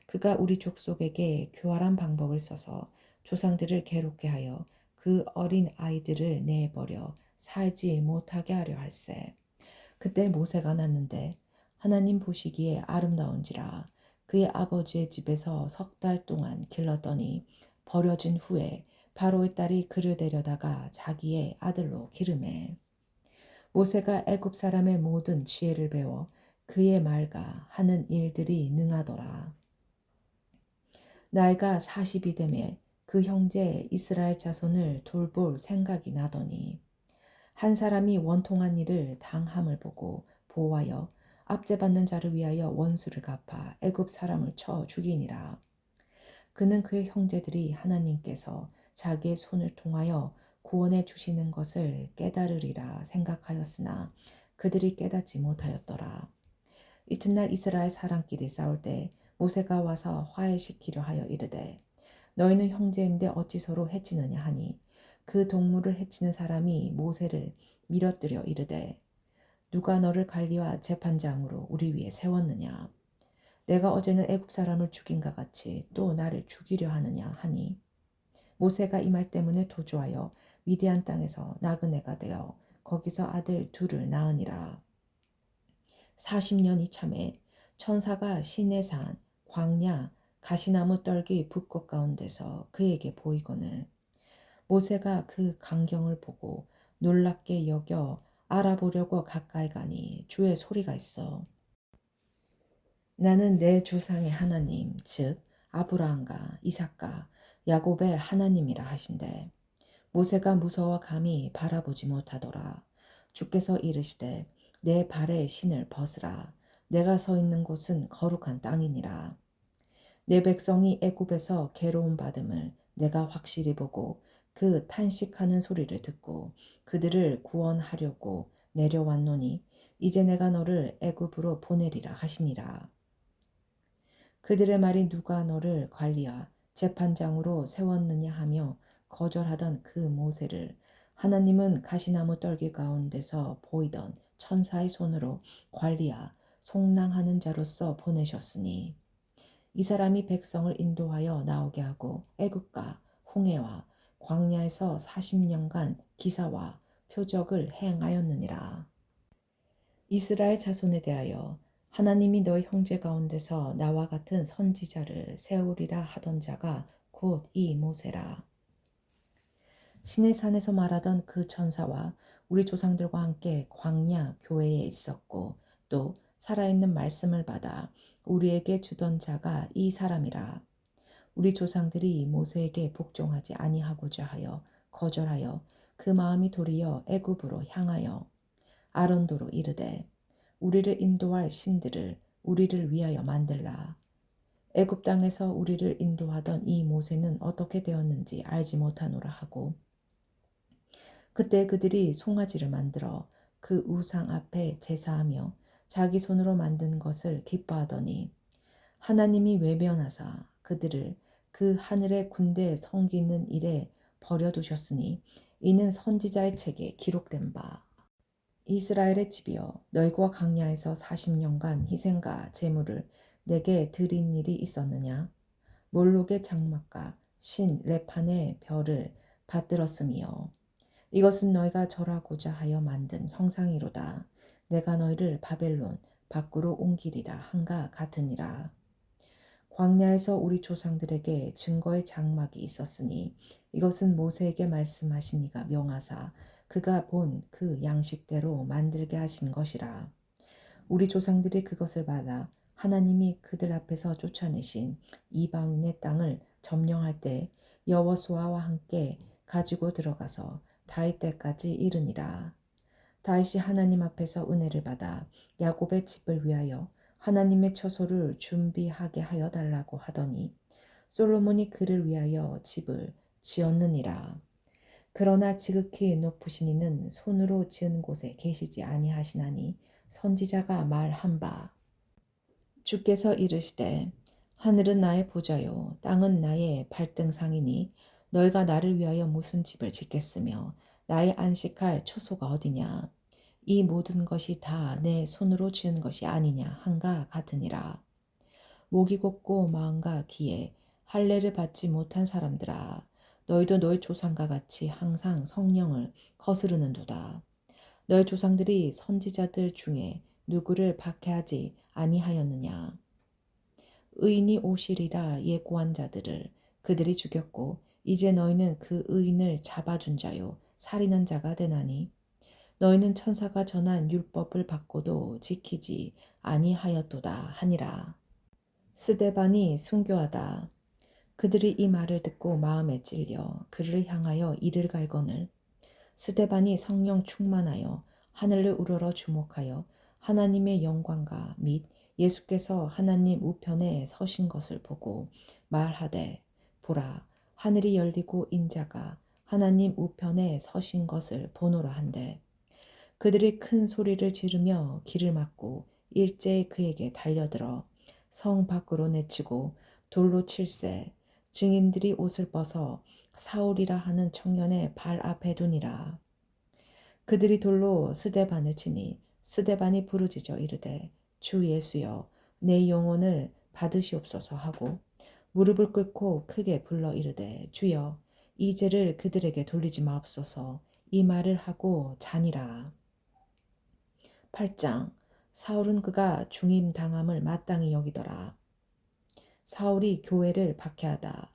그가 우리 족속에게 교활한 방법을 써서 조상들을 괴롭게 하여 그 어린 아이들을 내버려 살지 못하게 하려 할세. 그때 모세가 났는데 하나님 보시기에 아름다운지라 그의 아버지의 집에서 3달 동안 길렀더니 버려진 후에 바로의 딸이 그를 데려다가 자기의 아들로 기르매 모세가 애굽 사람의 모든 지혜를 배워 그의 말과 하는 일들이 능하더라. 나이가 40이 되매 그 형제 이스라엘 자손을 돌볼 생각이 나더니 한 사람이 원통한 일을 당함을 보고 보호하여 압제받는 자를 위하여 원수를 갚아 애굽 사람을 쳐 죽이니라. 그는 그의 형제들이 하나님께서 자기의 손을 통하여 구원해 주시는 것을 깨달으리라 생각하였으나 그들이 깨닫지 못하였더라. 이튿날 이스라엘 사람끼리 싸울 때 모세가 와서 화해시키려 하여 이르되 너희는 형제인데 어찌 서로 해치느냐 하니 그 동물을 해치는 사람이 모세를 밀어뜨려 이르되 누가 너를 관리와 재판장으로 우리 위에 세웠느냐 내가 어제는 애굽 사람을 죽인과 같이 또 나를 죽이려 하느냐 하니 모세가 이 말 때문에 도주하여 미디안 땅에서 나그네가 되어 거기서 아들 2을 낳으니라. 40년이 참에 천사가 시내산 광야 가시나무 떨기 붓꽃 가운데서 그에게 보이거늘 모세가 그 광경을 보고 놀랍게 여겨 알아보려고 가까이 가니 주의 소리가 있어. 나는 내 조상의 하나님, 즉 아브라함과 이삭과 야곱의 하나님이라 하신대. 모세가 무서워 감히 바라보지 못하더라. 주께서 이르시되 내 발에 신을 벗으라. 내가 서 있는 곳은 거룩한 땅이니라. 내 백성이 애굽에서 괴로움 받음을 내가 확실히 보고 그 탄식하는 소리를 듣고 그들을 구원하려고 내려왔노니 이제 내가 너를 애굽으로 보내리라 하시니라. 그들의 말이 누가 너를 관리하 재판장으로 세웠느냐 하며 거절하던 그 모세를 하나님은 가시나무 떨기 가운데서 보이던 천사의 손으로 관리하 속랑하는 자로서 보내셨으니 이 사람이 백성을 인도하여 나오게 하고 애굽과 홍해와 광야에서 40년간 기사와 표적을 행하였느니라. 이스라엘 자손에 대하여 하나님이 너희 형제 가운데서 나와 같은 선지자를 세우리라 하던 자가 곧 이 모세라. 신의 산에서 말하던 그 천사와 우리 조상들과 함께 광야 교회에 있었고 또 살아있는 말씀을 받아 우리에게 주던 자가 이 사람이라. 우리 조상들이 모세에게 복종하지 아니하고자 하여 거절하여 그 마음이 도리어 애굽으로 향하여 아론도로 이르되 우리를 인도할 신들을 우리를 위하여 만들라. 애굽 땅에서 우리를 인도하던 이 모세는 어떻게 되었는지 알지 못하노라 하고 그때 그들이 송아지를 만들어 그 우상 앞에 제사하며 자기 손으로 만든 것을 기뻐하더니 하나님이 외면하사 그들을 그 하늘의 군대에 섬기는 일에 버려두셨으니 이는 선지자의 책에 기록된 바. 이스라엘의 집이여 너희와 광야에서 40년간 희생과 제물을 내게 드린 일이 있었느냐? 몰록의 장막과 신 레판의 별을 받들었음이요. 이것은 너희가 절하고자 하여 만든 형상이로다. 내가 너희를 바벨론 밖으로 옮기리라 한가 같으니라. 광야에서 우리 조상들에게 증거의 장막이 있었으니 이것은 모세에게 말씀하시니가 명하사 그가 본 그 양식대로 만들게 하신 것이라. 우리 조상들이 그것을 받아 하나님이 그들 앞에서 쫓아내신 이방인의 땅을 점령할 때 여호수아와 함께 가지고 들어가서 다윗 때까지 이르니라. 다윗이 하나님 앞에서 은혜를 받아 야곱의 집을 위하여 하나님의 처소를 준비하게 하여 달라고 하더니 솔로몬이 그를 위하여 집을 지었느니라. 그러나 지극히 높으신 이는 손으로 지은 곳에 계시지 아니하시나니 선지자가 말한 바 주께서 이르시되 하늘은 나의 보좌요 땅은 나의 발등상이니 너희가 나를 위하여 무슨 집을 짓겠으며 나의 안식할 초소가 어디냐 이 모든 것이 다 내 손으로 지은 것이 아니냐 한가 같으니라. 목이 곧고 마음과 귀에 할례를 받지 못한 사람들아 너희도 너희 조상과 같이 항상 성령을 거스르는도다. 너희 조상들이 선지자들 중에 누구를 박해하지 아니하였느냐. 의인이 오시리라 예고한 자들을 그들이 죽였고 이제 너희는 그 의인을 잡아준 자요 살인한 자가 되나니 너희는 천사가 전한 율법을 받고도 지키지 아니하였도다 하니라. 스데반이 순교하다. 그들이 이 말을 듣고 마음에 찔려 그를 향하여 이를 갈거늘 스데반이 성령 충만하여 하늘을 우러러 주목하여 하나님의 영광과 및 예수께서 하나님 우편에 서신 것을 보고 말하되 보라 하늘이 열리고 인자가 하나님 우편에 서신 것을 보노라 한데 그들이 큰 소리를 지르며 길을 막고 일제히 그에게 달려들어 성 밖으로 내치고 돌로 칠세 증인들이 옷을 벗어 사울이라 하는 청년의 발 앞에 두니라. 그들이 돌로 스데반을 치니 스데반이 부르짖어 이르되 주 예수여 내 영혼을 받으시옵소서 하고 무릎을 꿇고 크게 불러 이르되 주여 이 죄를 그들에게 돌리지 마옵소서 이 말을 하고 자니라. 8장 사울은 그가 중임 당함을 마땅히 여기더라. 사울이 교회를 박해하다.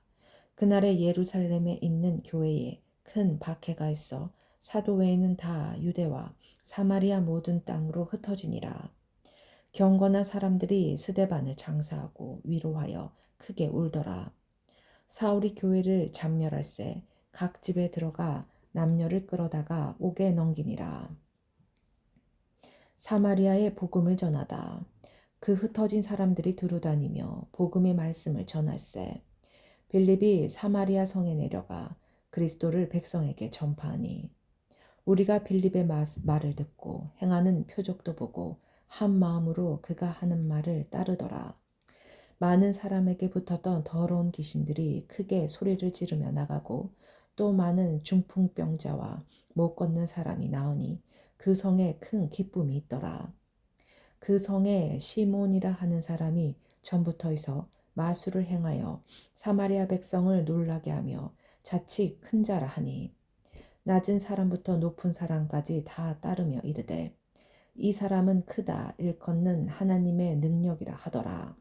그날에 예루살렘에 있는 교회에 큰 박해가 있어 사도 외에는 다 유대와 사마리아 모든 땅으로 흩어지니라. 경건한 사람들이 스데반을 장사하고 위로하여 크게 울더라. 사울이 교회를 잠멸할세 각 집에 들어가 남녀를 끌어다가 옥에 넘기니라. 사마리아에 복음을 전하다. 그 흩어진 사람들이 두루다니며 복음의 말씀을 전할세. 빌립이 사마리아 성에 내려가 그리스도를 백성에게 전파하니 우리가 빌립의 말을 듣고 행하는 표적도 보고 한 마음으로 그가 하는 말을 따르더라. 많은 사람에게 붙었던 더러운 귀신들이 크게 소리를 지르며 나가고 또 많은 중풍병자와 못 걷는 사람이 나오니 그 성에 큰 기쁨이 있더라. 그 성에 시몬이라 하는 사람이 전부터이서 마술을 행하여 사마리아 백성을 놀라게 하며 자칫 큰 자라 하니 낮은 사람부터 높은 사람까지 다 따르며 이르되 이 사람은 크다 일컫는 하나님의 능력이라 하더라.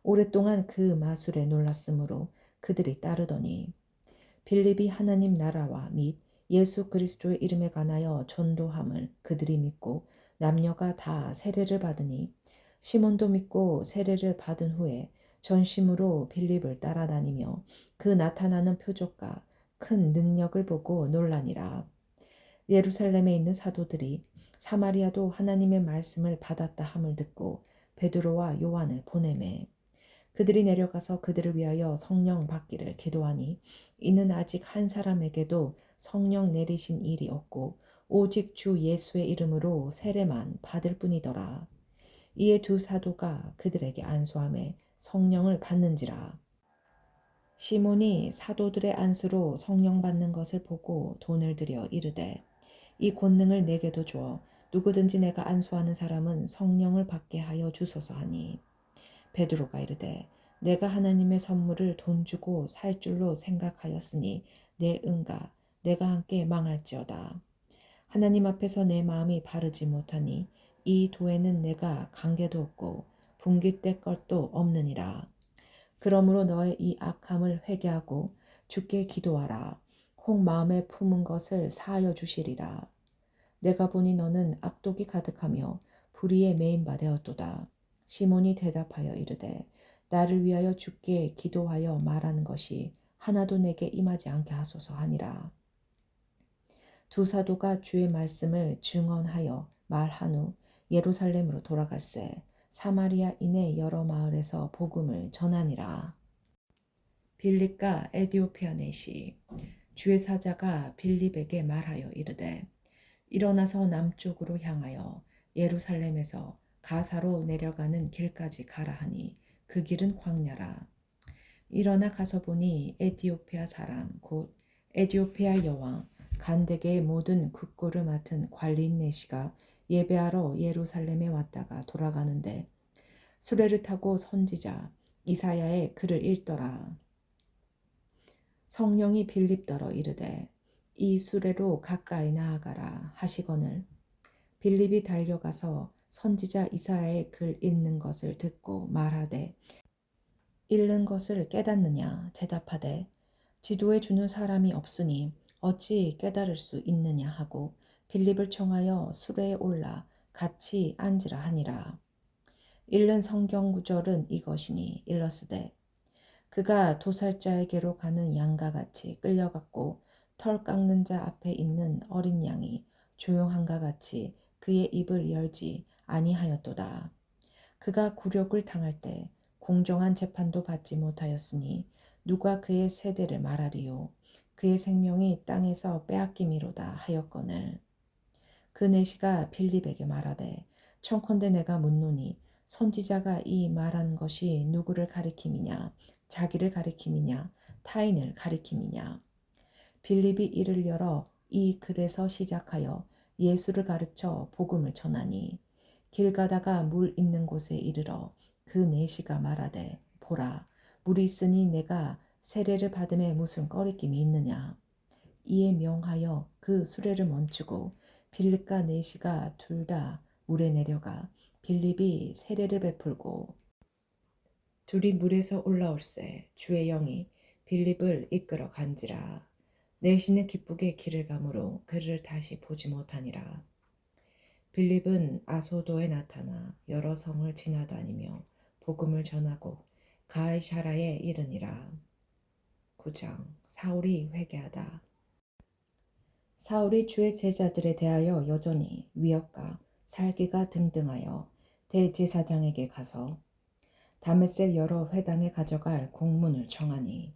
오랫동안 그 마술에 놀랐으므로 그들이 따르더니 빌립이 하나님 나라와 및 예수 그리스도의 이름에 관하여 전도함을 그들이 믿고 남녀가 다 세례를 받으니 시몬도 믿고 세례를 받은 후에 전심으로 빌립을 따라다니며 그 나타나는 표적과 큰 능력을 보고 놀라니라. 예루살렘에 있는 사도들이 사마리아도 하나님의 말씀을 받았다 함을 듣고 베드로와 요한을 보내매 그들이 내려가서 그들을 위하여 성령 받기를 기도하니 이는 아직 한 사람에게도 성령 내리신 일이 없고 오직 주 예수의 이름으로 세례만 받을 뿐이더라. 이에 두 사도가 그들에게 안수하며 성령을 받는지라. 시몬이 사도들의 안수로 성령 받는 것을 보고 돈을 들여 이르되 이 권능을 내게도 주어 누구든지 내가 안수하는 사람은 성령을 받게 하여 주소서 하니 베드로가 이르되 내가 하나님의 선물을 돈 주고 살 줄로 생각하였으니 내 은가 내가 함께 망할지어다. 하나님 앞에서 내 마음이 바르지 못하니 이 도에는 내가 관계도 없고 분깃될 것도 없느니라. 그러므로 너의 이 악함을 회개하고 주께 기도하라. 혹 마음에 품은 것을 사하여 주시리라. 내가 보니 너는 악독이 가득하며 불의에 매인 바 되었도다. 시몬이 대답하여 이르되 나를 위하여 주께 기도하여 말하는 것이 하나도 내게 임하지 않게 하소서 하니라. 두 사도가 주의 말씀을 증언하여 말한 후 예루살렘으로 돌아갈새 사마리아 이내 여러 마을에서 복음을 전하니라. 빌립과 에디오피아 내시 주의 사자가 빌립에게 말하여 이르되 일어나서 남쪽으로 향하여 예루살렘에서 가사로 내려가는 길까지 가라 하니 그 길은 광야라. 일어나 가서 보니 에티오피아 사람 곧 에티오피아 여왕 간데게의 모든 국고를 맡은 관리인 내시가 예배하러 예루살렘에 왔다가 돌아가는데 수레를 타고 선지자 이사야의 글을 읽더라. 성령이 빌립더러 이르되 이 수레로 가까이 나아가라 하시거늘 빌립이 달려가서 선지자 이사야의 글 읽는 것을 듣고 말하되 읽는 것을 깨닫느냐 대답하되 지도해 주는 사람이 없으니 어찌 깨달을 수 있느냐 하고 빌립을 청하여 수레에 올라 같이 앉으라 하니라. 읽는 성경 구절은 이것이니 일러스되 그가 도살자에게로 가는 양과 같이 끌려갔고 털 깎는 자 앞에 있는 어린 양이 조용한가 같이 그의 입을 열지 아니하였도다. 그가 굴욕을 당할 때 공정한 재판도 받지 못하였으니 누가 그의 세대를 말하리요. 그의 생명이 땅에서 빼앗김이로다 하였거늘. 그 내시가 빌립에게 말하되 청컨대 내가 묻노니 선지자가 이 말한 것이 누구를 가리킴이냐 자기를 가리킴이냐 타인을 가리킴이냐. 빌립이 이를 열어 이 글에서 시작하여 예수를 가르쳐 복음을 전하니 길 가다가 물 있는 곳에 이르러 그 내시가 말하되 보라 물이 있으니 내가 세례를 받음에 무슨 꺼리낌이 있느냐. 이에 명하여 그 수레를 멈추고 빌립과 내시가 둘 다 물에 내려가 빌립이 세례를 베풀고 둘이 물에서 올라올새 주의 영이 빌립을 이끌어 간지라. 내신은 기쁘게 길을 가므로 그를 다시 보지 못하니라. 빌립은 아소도에 나타나 여러 성을 지나다니며 복음을 전하고 가이사라에 이르니라. 9장 사울이 회개하다. 사울이 주의 제자들에 대하여 여전히 위협과 살기가 등등하여 대제사장에게 가서 다메섹 여러 회당에 가져갈 공문을 청하니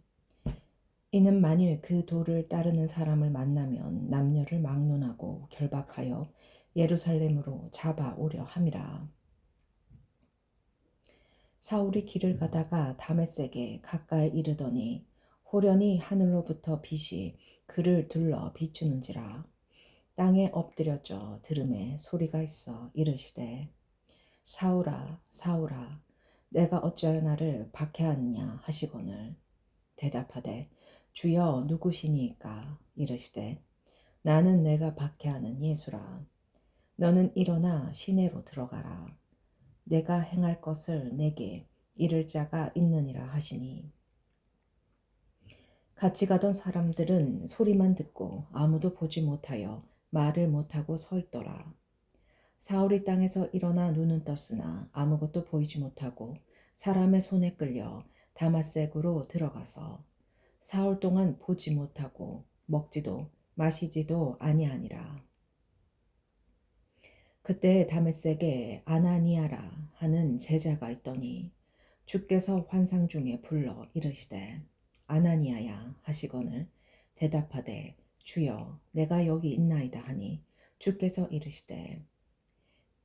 이는 만일 그 도를 따르는 사람을 만나면 남녀를 막론하고 결박하여 예루살렘으로 잡아오려 함이라. 사울이 길을 가다가 다메섹에 가까이 이르더니 호련히 하늘로부터 빛이 그를 둘러 비추는지라. 땅에 엎드려져 들음에 소리가 있어 이르시되 사울아 사울아 내가 어찌하여 나를 박해하느냐 하시거늘 대답하되 주여 누구시니까 이르시되 나는 내가 박해하는 예수라. 너는 일어나 시내로 들어가라. 내가 행할 것을 내게 이를 자가 있느니라 하시니 같이 가던 사람들은 소리만 듣고 아무도 보지 못하여 말을 못하고 서 있더라. 사울이 땅에서 일어나 눈은 떴으나 아무것도 보이지 못하고 사람의 손에 끌려 다마섹으로 들어가서 사흘 동안 보지 못하고 먹지도 마시지도 아니하니라. 그때 다메섹에 아나니아라 하는 제자가 있더니 주께서 환상 중에 불러 이르시되 아나니아야 하시거늘 대답하되 주여 내가 여기 있나이다 하니 주께서 이르시되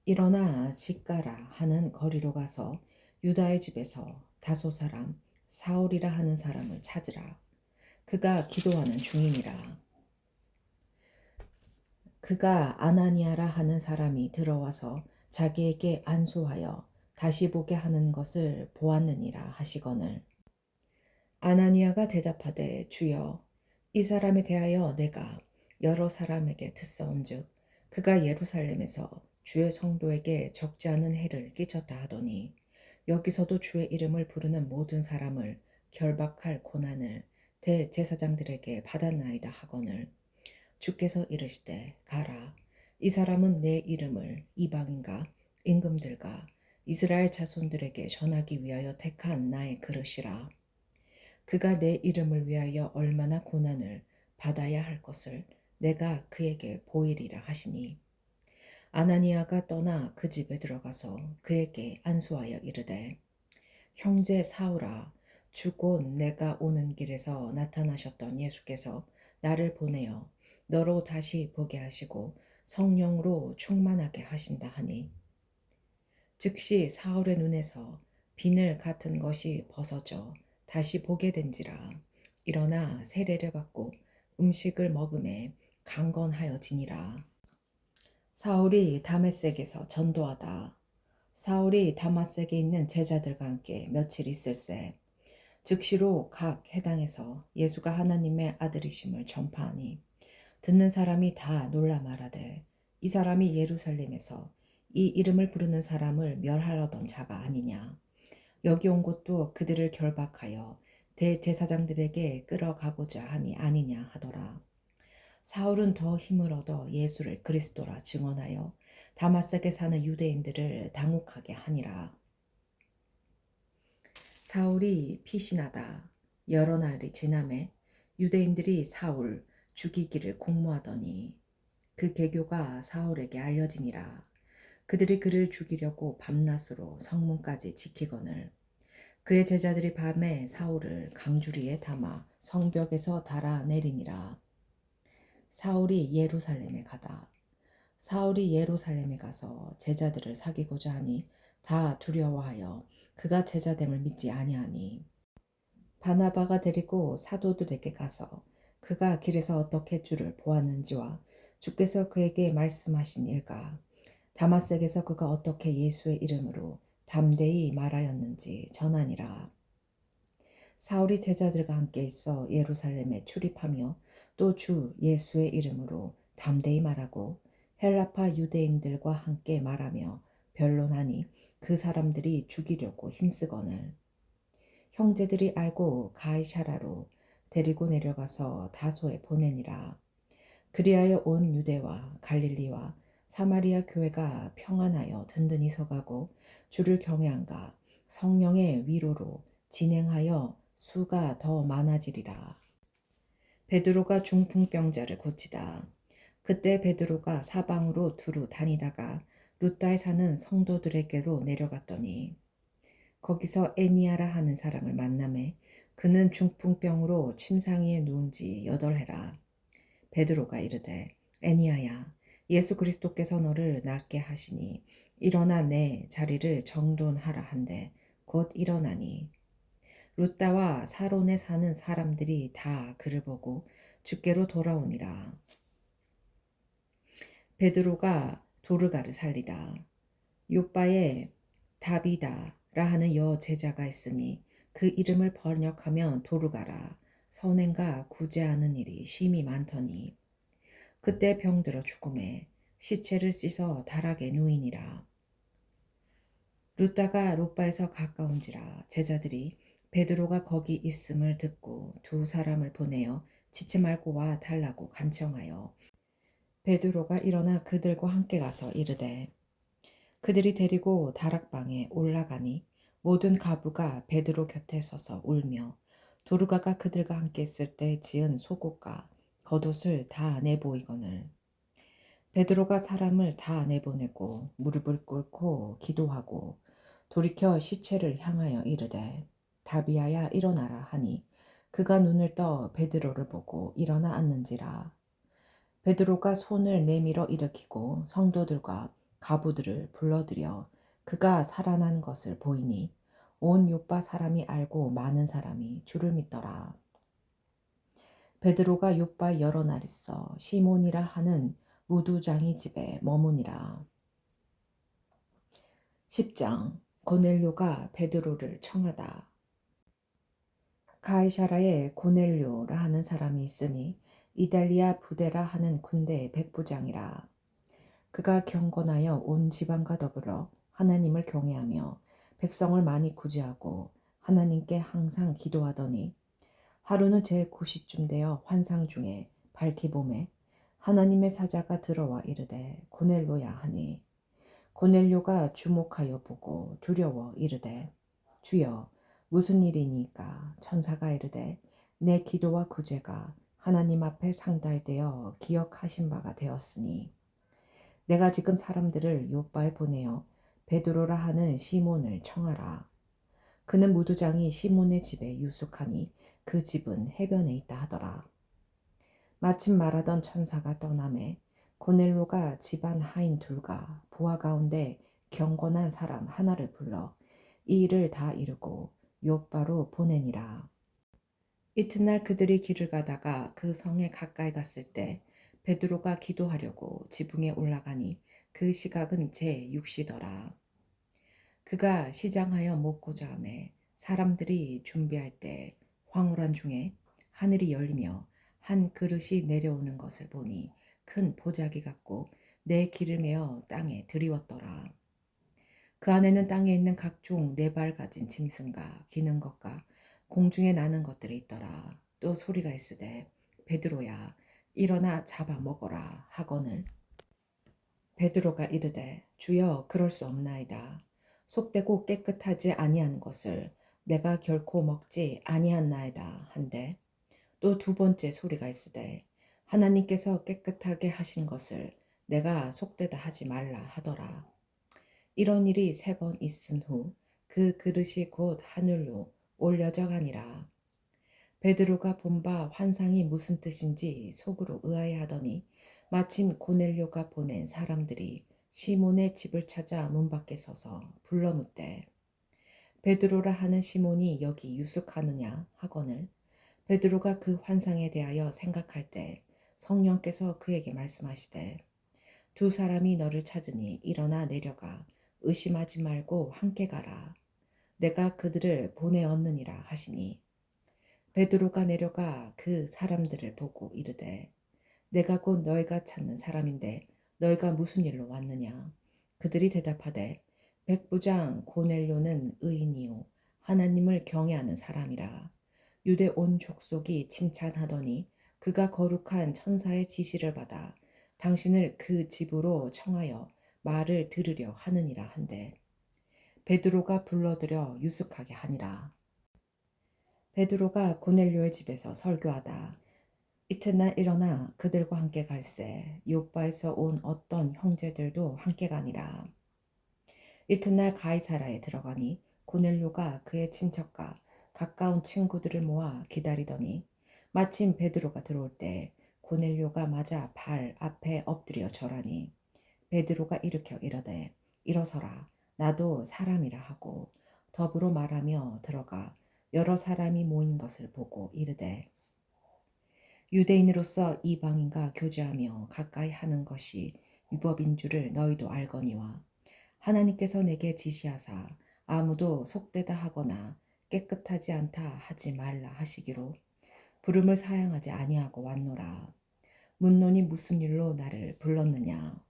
일어나 직가라 하는 거리로 가서 유다의 집에서 다소 사람 사울이라 하는 사람을 찾으라. 그가 기도하는 중이니라. 그가 아나니아라 하는 사람이 들어와서 자기에게 안수하여 다시 보게 하는 것을 보았느니라 하시거늘 아나니아가 대답하되 주여 이 사람에 대하여 내가 여러 사람에게 듣사온즉 그가 예루살렘에서 주의 성도에게 적지 않은 해를 끼쳤다 하더니 여기서도 주의 이름을 부르는 모든 사람을 결박할 고난을 대제사장들에게 받았나이다 하거늘 주께서 이르시되 가라. 이 사람은 내 이름을 이방인과 임금들과 이스라엘 자손들에게 전하기 위하여 택한 나의 그릇이라. 그가 내 이름을 위하여 얼마나 고난을 받아야 할 것을 내가 그에게 보이리라 하시니 아나니아가 떠나 그 집에 들어가서 그에게 안수하여 이르되 형제 사울아 주 곧 내가 오는 길에서 나타나셨던 예수께서 나를 보내어 너로 다시 보게 하시고 성령으로 충만하게 하신다 하니 즉시 사울의 눈에서 비늘 같은 것이 벗어져 다시 보게 된지라. 일어나 세례를 받고 음식을 먹음에 강건하여지니라. 사울이 다메섹에서 전도하다. 사울이 다마섹에 있는 제자들과 함께 며칠 있을새 즉시로 각 해당에서 예수가 하나님의 아들이심을 전파하니 듣는 사람이 다 놀라 말하되 이 사람이 예루살렘에서 이 이름을 부르는 사람을 멸하려던 자가 아니냐. 여기 온 것도 그들을 결박하여 대제사장들에게 끌어가고자 함이 아니냐 하더라. 사울은 더 힘을 얻어 예수를 그리스도라 증언하여 다마섹에 사는 유대인들을 당혹하게 하니라. 사울이 피신하다. 여러 날이 지남에 유대인들이 사울 죽이기를 공모하더니 그 계교가 사울에게 알려지니라. 그들이 그를 죽이려고 밤낮으로 성문까지 지키거늘 그의 제자들이 밤에 사울을 강주리에 담아 성벽에서 달아내리니라. 사울이 예루살렘에 가다. 사울이 예루살렘에 가서 제자들을 사귀고자 하니 다 두려워하여 그가 제자됨을 믿지 아니하니 바나바가 데리고 사도들에게 가서 그가 길에서 어떻게 주를 보았는지와 주께서 그에게 말씀하신 일과 다마섹에서 그가 어떻게 예수의 이름으로 담대히 말하였는지 전하니라. 사울이 제자들과 함께 있어 예루살렘에 출입하며 또 주 예수의 이름으로 담대히 말하고 헬라파 유대인들과 함께 말하며 변론하니 그 사람들이 죽이려고 힘쓰거늘 형제들이 알고 가이사라로 데리고 내려가서 다소에 보내니라. 그리하여 온 유대와 갈릴리와 사마리아 교회가 평안하여 든든히 서가고 주를 경외함과 성령의 위로로 진행하여 수가 더 많아지리라. 베드로가 중풍병자를 고치다. 그때 베드로가 사방으로 두루 다니다가 루다에 사는 성도들에게로 내려갔더니 거기서 애니아라 하는 사람을 만나매 그는 중풍병으로 침상위에 누운 지 8해라. 베드로가 이르되 애니아야 예수 그리스도께서 너를 낫게 하시니 일어나 내 자리를 정돈하라 한데 곧 일어나니 루다와 사론에 사는 사람들이 다 그를 보고 주께로 돌아오니라. 베드로가 도르가를 살리다. 요바에 다비다라 하는 여 제자가 있으니 그 이름을 번역하면 도르가라. 선행과 구제하는 일이 심히 많더니 그때 병들어 죽음에 시체를 씻어 다락에 누이니라. 루다가 롯바에서 가까운지라 제자들이 베드로가 거기 있음을 듣고 두 사람을 보내어 지체 말고 와 달라고 간청하여 베드로가 일어나 그들과 함께 가서 이르되 그들이 데리고 다락방에 올라가니 모든 가부가 베드로 곁에 서서 울며 도르가가 그들과 함께 있을 때 지은 속옷과 겉옷을 다 내보이거늘 베드로가 사람을 다 내보내고 무릎을 꿇고 기도하고 돌이켜 시체를 향하여 이르되 다비아야 일어나라 하니 그가 눈을 떠 베드로를 보고 일어나 앉는지라. 베드로가 손을 내밀어 일으키고 성도들과 가부들을 불러들여 그가 살아난 것을 보이니 온 요빠 사람이 알고 많은 사람이 주를 믿더라. 베드로가 요빠에 여러 날 있어 시몬이라 하는 무두장이 집에 머무니라. 10장 고넬료가 베드로를 청하다. 가이사라에 고넬료라 하는 사람이 있으니 이달리아 부데라 하는 군대의 백부장이라. 그가 경건하여 온 지방과 더불어 하나님을 경외하며 백성을 많이 구제하고 하나님께 항상 기도하더니 하루는 제9시쯤 되어 환상 중에 밝히 봄에 하나님의 사자가 들어와 이르되 고넬로야 하니 고넬료가 주목하여 보고 두려워 이르되 주여 무슨 일이니까 천사가 이르되 내 기도와 구제가 하나님 앞에 상달되어 기억하신 바가 되었으니 내가 지금 사람들을 요바에 보내어 베드로라 하는 시몬을 청하라. 그는 무두장이 시몬의 집에 유숙하니 그 집은 해변에 있다 하더라. 마침 말하던 천사가 떠나매 고넬로가 집안 하인 둘과 부하 가운데 경건한 사람 하나를 불러 이 일을 다 이루고 요바로 보내니라. 이튿날 그들이 길을 가다가 그 성에 가까이 갔을 때 베드로가 기도하려고 지붕에 올라가니 그 시각은 제6시더라. 그가 시장하여 먹고자 하매 사람들이 준비할 때 황홀한 중에 하늘이 열리며 한 그릇이 내려오는 것을 보니 큰 보자기 같고 내 기름에어 땅에 드리웠더라. 그 안에는 땅에 있는 각종 네 발 가진 짐승과 기는 것과 공중에 나는 것들이 있더라. 또 소리가 있으되 베드로야 일어나 잡아 먹어라 하거늘 베드로가 이르되 주여 그럴 수 없나이다. 속되고 깨끗하지 아니한 것을 내가 결코 먹지 아니한나이다 한데 또 두 번째 소리가 있으되 하나님께서 깨끗하게 하신 것을 내가 속되다 하지 말라 하더라. 이런 일이 3번 있은 후 그 그릇이 곧 하늘로 올려져 가니라. 베드로가 본 바 환상이 무슨 뜻인지 속으로 의아해하더니 마침 고넬료가 보낸 사람들이 시몬의 집을 찾아 문 밖에 서서 불러 묻되 베드로라 하는 시몬이 여기 유숙하느냐 하거늘 베드로가 그 환상에 대하여 생각할 때 성령께서 그에게 말씀하시되 두 사람이 너를 찾으니 일어나 내려가 의심하지 말고 함께 가라. 내가 그들을 보내었느니라 하시니 베드로가 내려가 그 사람들을 보고 이르되 내가 곧 너희가 찾는 사람인데 너희가 무슨 일로 왔느냐. 그들이 대답하되 백부장 고넬료는 의인이요 하나님을 경외하는 사람이라. 유대 온 족속이 칭찬하더니 그가 거룩한 천사의 지시를 받아 당신을 그 집으로 청하여 말을 들으려 하느니라 한데 베드로가 불러들여 유숙하게 하니라. 베드로가 고넬료의 집에서 설교하다 이튿날 일어나 그들과 함께 갈새 요바에서 온 어떤 형제들도 함께 가니라. 이튿날 가이사라에 들어가니 고넬료가 그의 친척과 가까운 친구들을 모아 기다리더니 마침 베드로가 들어올 때 고넬료가 맞아 발 앞에 엎드려 절하니 베드로가 일으켜 이르되 일어서라 나도 사람이라 하고 더불어 말하며 들어가 여러 사람이 모인 것을 보고 이르되 유대인으로서 이방인과 교제하며 가까이 하는 것이 위법인 줄을 너희도 알거니와 하나님께서 내게 지시하사 아무도 속되다 하거나 깨끗하지 않다 하지 말라 하시기로 부름을 사양하지 아니하고 왔노라. 문논이 무슨 일로 나를 불렀느냐.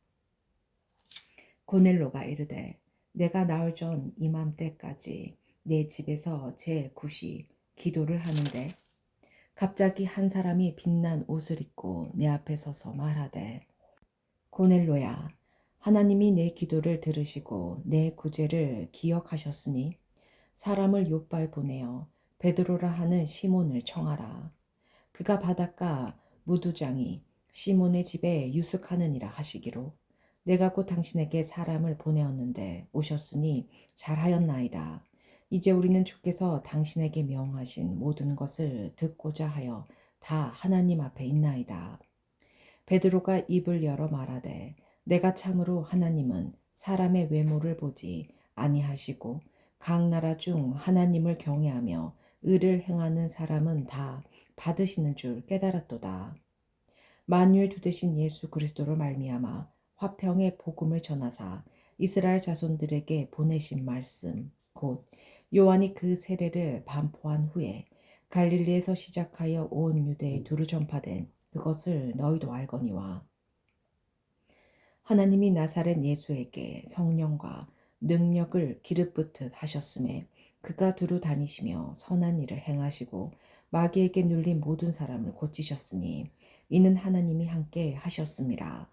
고넬로가 이르되 내가 나흘 전 이맘때까지 내 집에서 제 굿이 기도를 하는데 갑자기 한 사람이 빛난 옷을 입고 내 앞에 서서 말하되 고넬로야 하나님이 내 기도를 들으시고 내 구제를 기억하셨으니 사람을 요바에 보내어 베드로라 하는 시몬을 청하라. 그가 바닷가 무두장이 시몬의 집에 유숙하느니라 하시기로 내가 곧 당신에게 사람을 보내었는데 오셨으니 잘하였나이다. 이제 우리는 주께서 당신에게 명하신 모든 것을 듣고자 하여 다 하나님 앞에 있나이다. 베드로가 입을 열어 말하되 내가 참으로 하나님은 사람의 외모를 보지 아니하시고 각 나라 중 하나님을 경외하며 의를 행하는 사람은 다 받으시는 줄 깨달았도다. 만유의 주 되신 예수 그리스도로 말미암아 화평의 복음을 전하사 이스라엘 자손들에게 보내신 말씀 곧 요한이 그 세례를 반포한 후에 갈릴리에서 시작하여 온 유대에 두루 전파된 그것을 너희도 알거니와 하나님이 나사렛 예수에게 성령과 능력을 기름붓듯 하셨음에 그가 두루 다니시며 선한 일을 행하시고 마귀에게 눌린 모든 사람을 고치셨으니 이는 하나님이 함께 하셨음이라.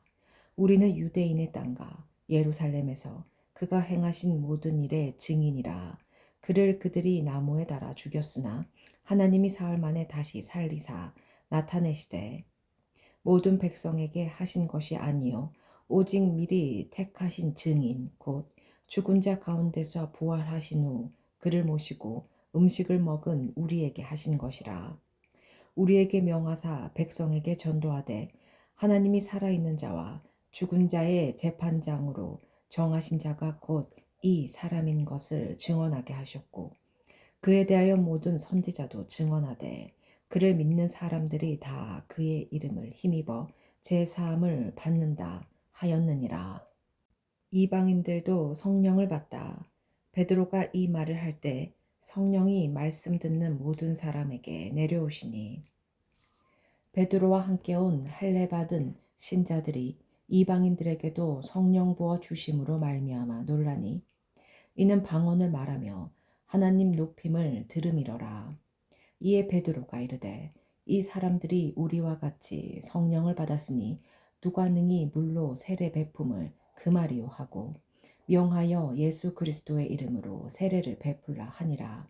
우리는 유대인의 땅과 예루살렘에서 그가 행하신 모든 일의 증인이라. 그를 그들이 나무에 달아 죽였으나 하나님이 사흘 만에 다시 살리사 나타내시되 모든 백성에게 하신 것이 아니요 오직 미리 택하신 증인 곧 죽은 자 가운데서 부활하신 후 그를 모시고 음식을 먹은 우리에게 하신 것이라. 우리에게 명하사 백성에게 전도하되 하나님이 살아있는 자와 죽은 자의 재판장으로 정하신 자가 곧 이 사람인 것을 증언하게 하셨고 그에 대하여 모든 선지자도 증언하되 그를 믿는 사람들이 다 그의 이름을 힘입어 제사함을 받는다 하였느니라. 이방인들도 성령을 받다. 베드로가 이 말을 할 때 성령이 말씀 듣는 모든 사람에게 내려오시니 베드로와 함께 온 할례 받은 신자들이 이방인들에게도 성령 부어 주심으로 말미암아 놀라니 이는 방언을 말하며 하나님 높임을 들음이러라. 이에 베드로가 이르되 이 사람들이 우리와 같이 성령을 받았으니 누가 능히 물로 세례 베품을 금하리요 하고 명하여 예수 그리스도의 이름으로 세례를 베풀라 하니라.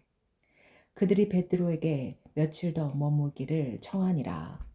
그들이 베드로에게 며칠 더 머물기를 청하니라.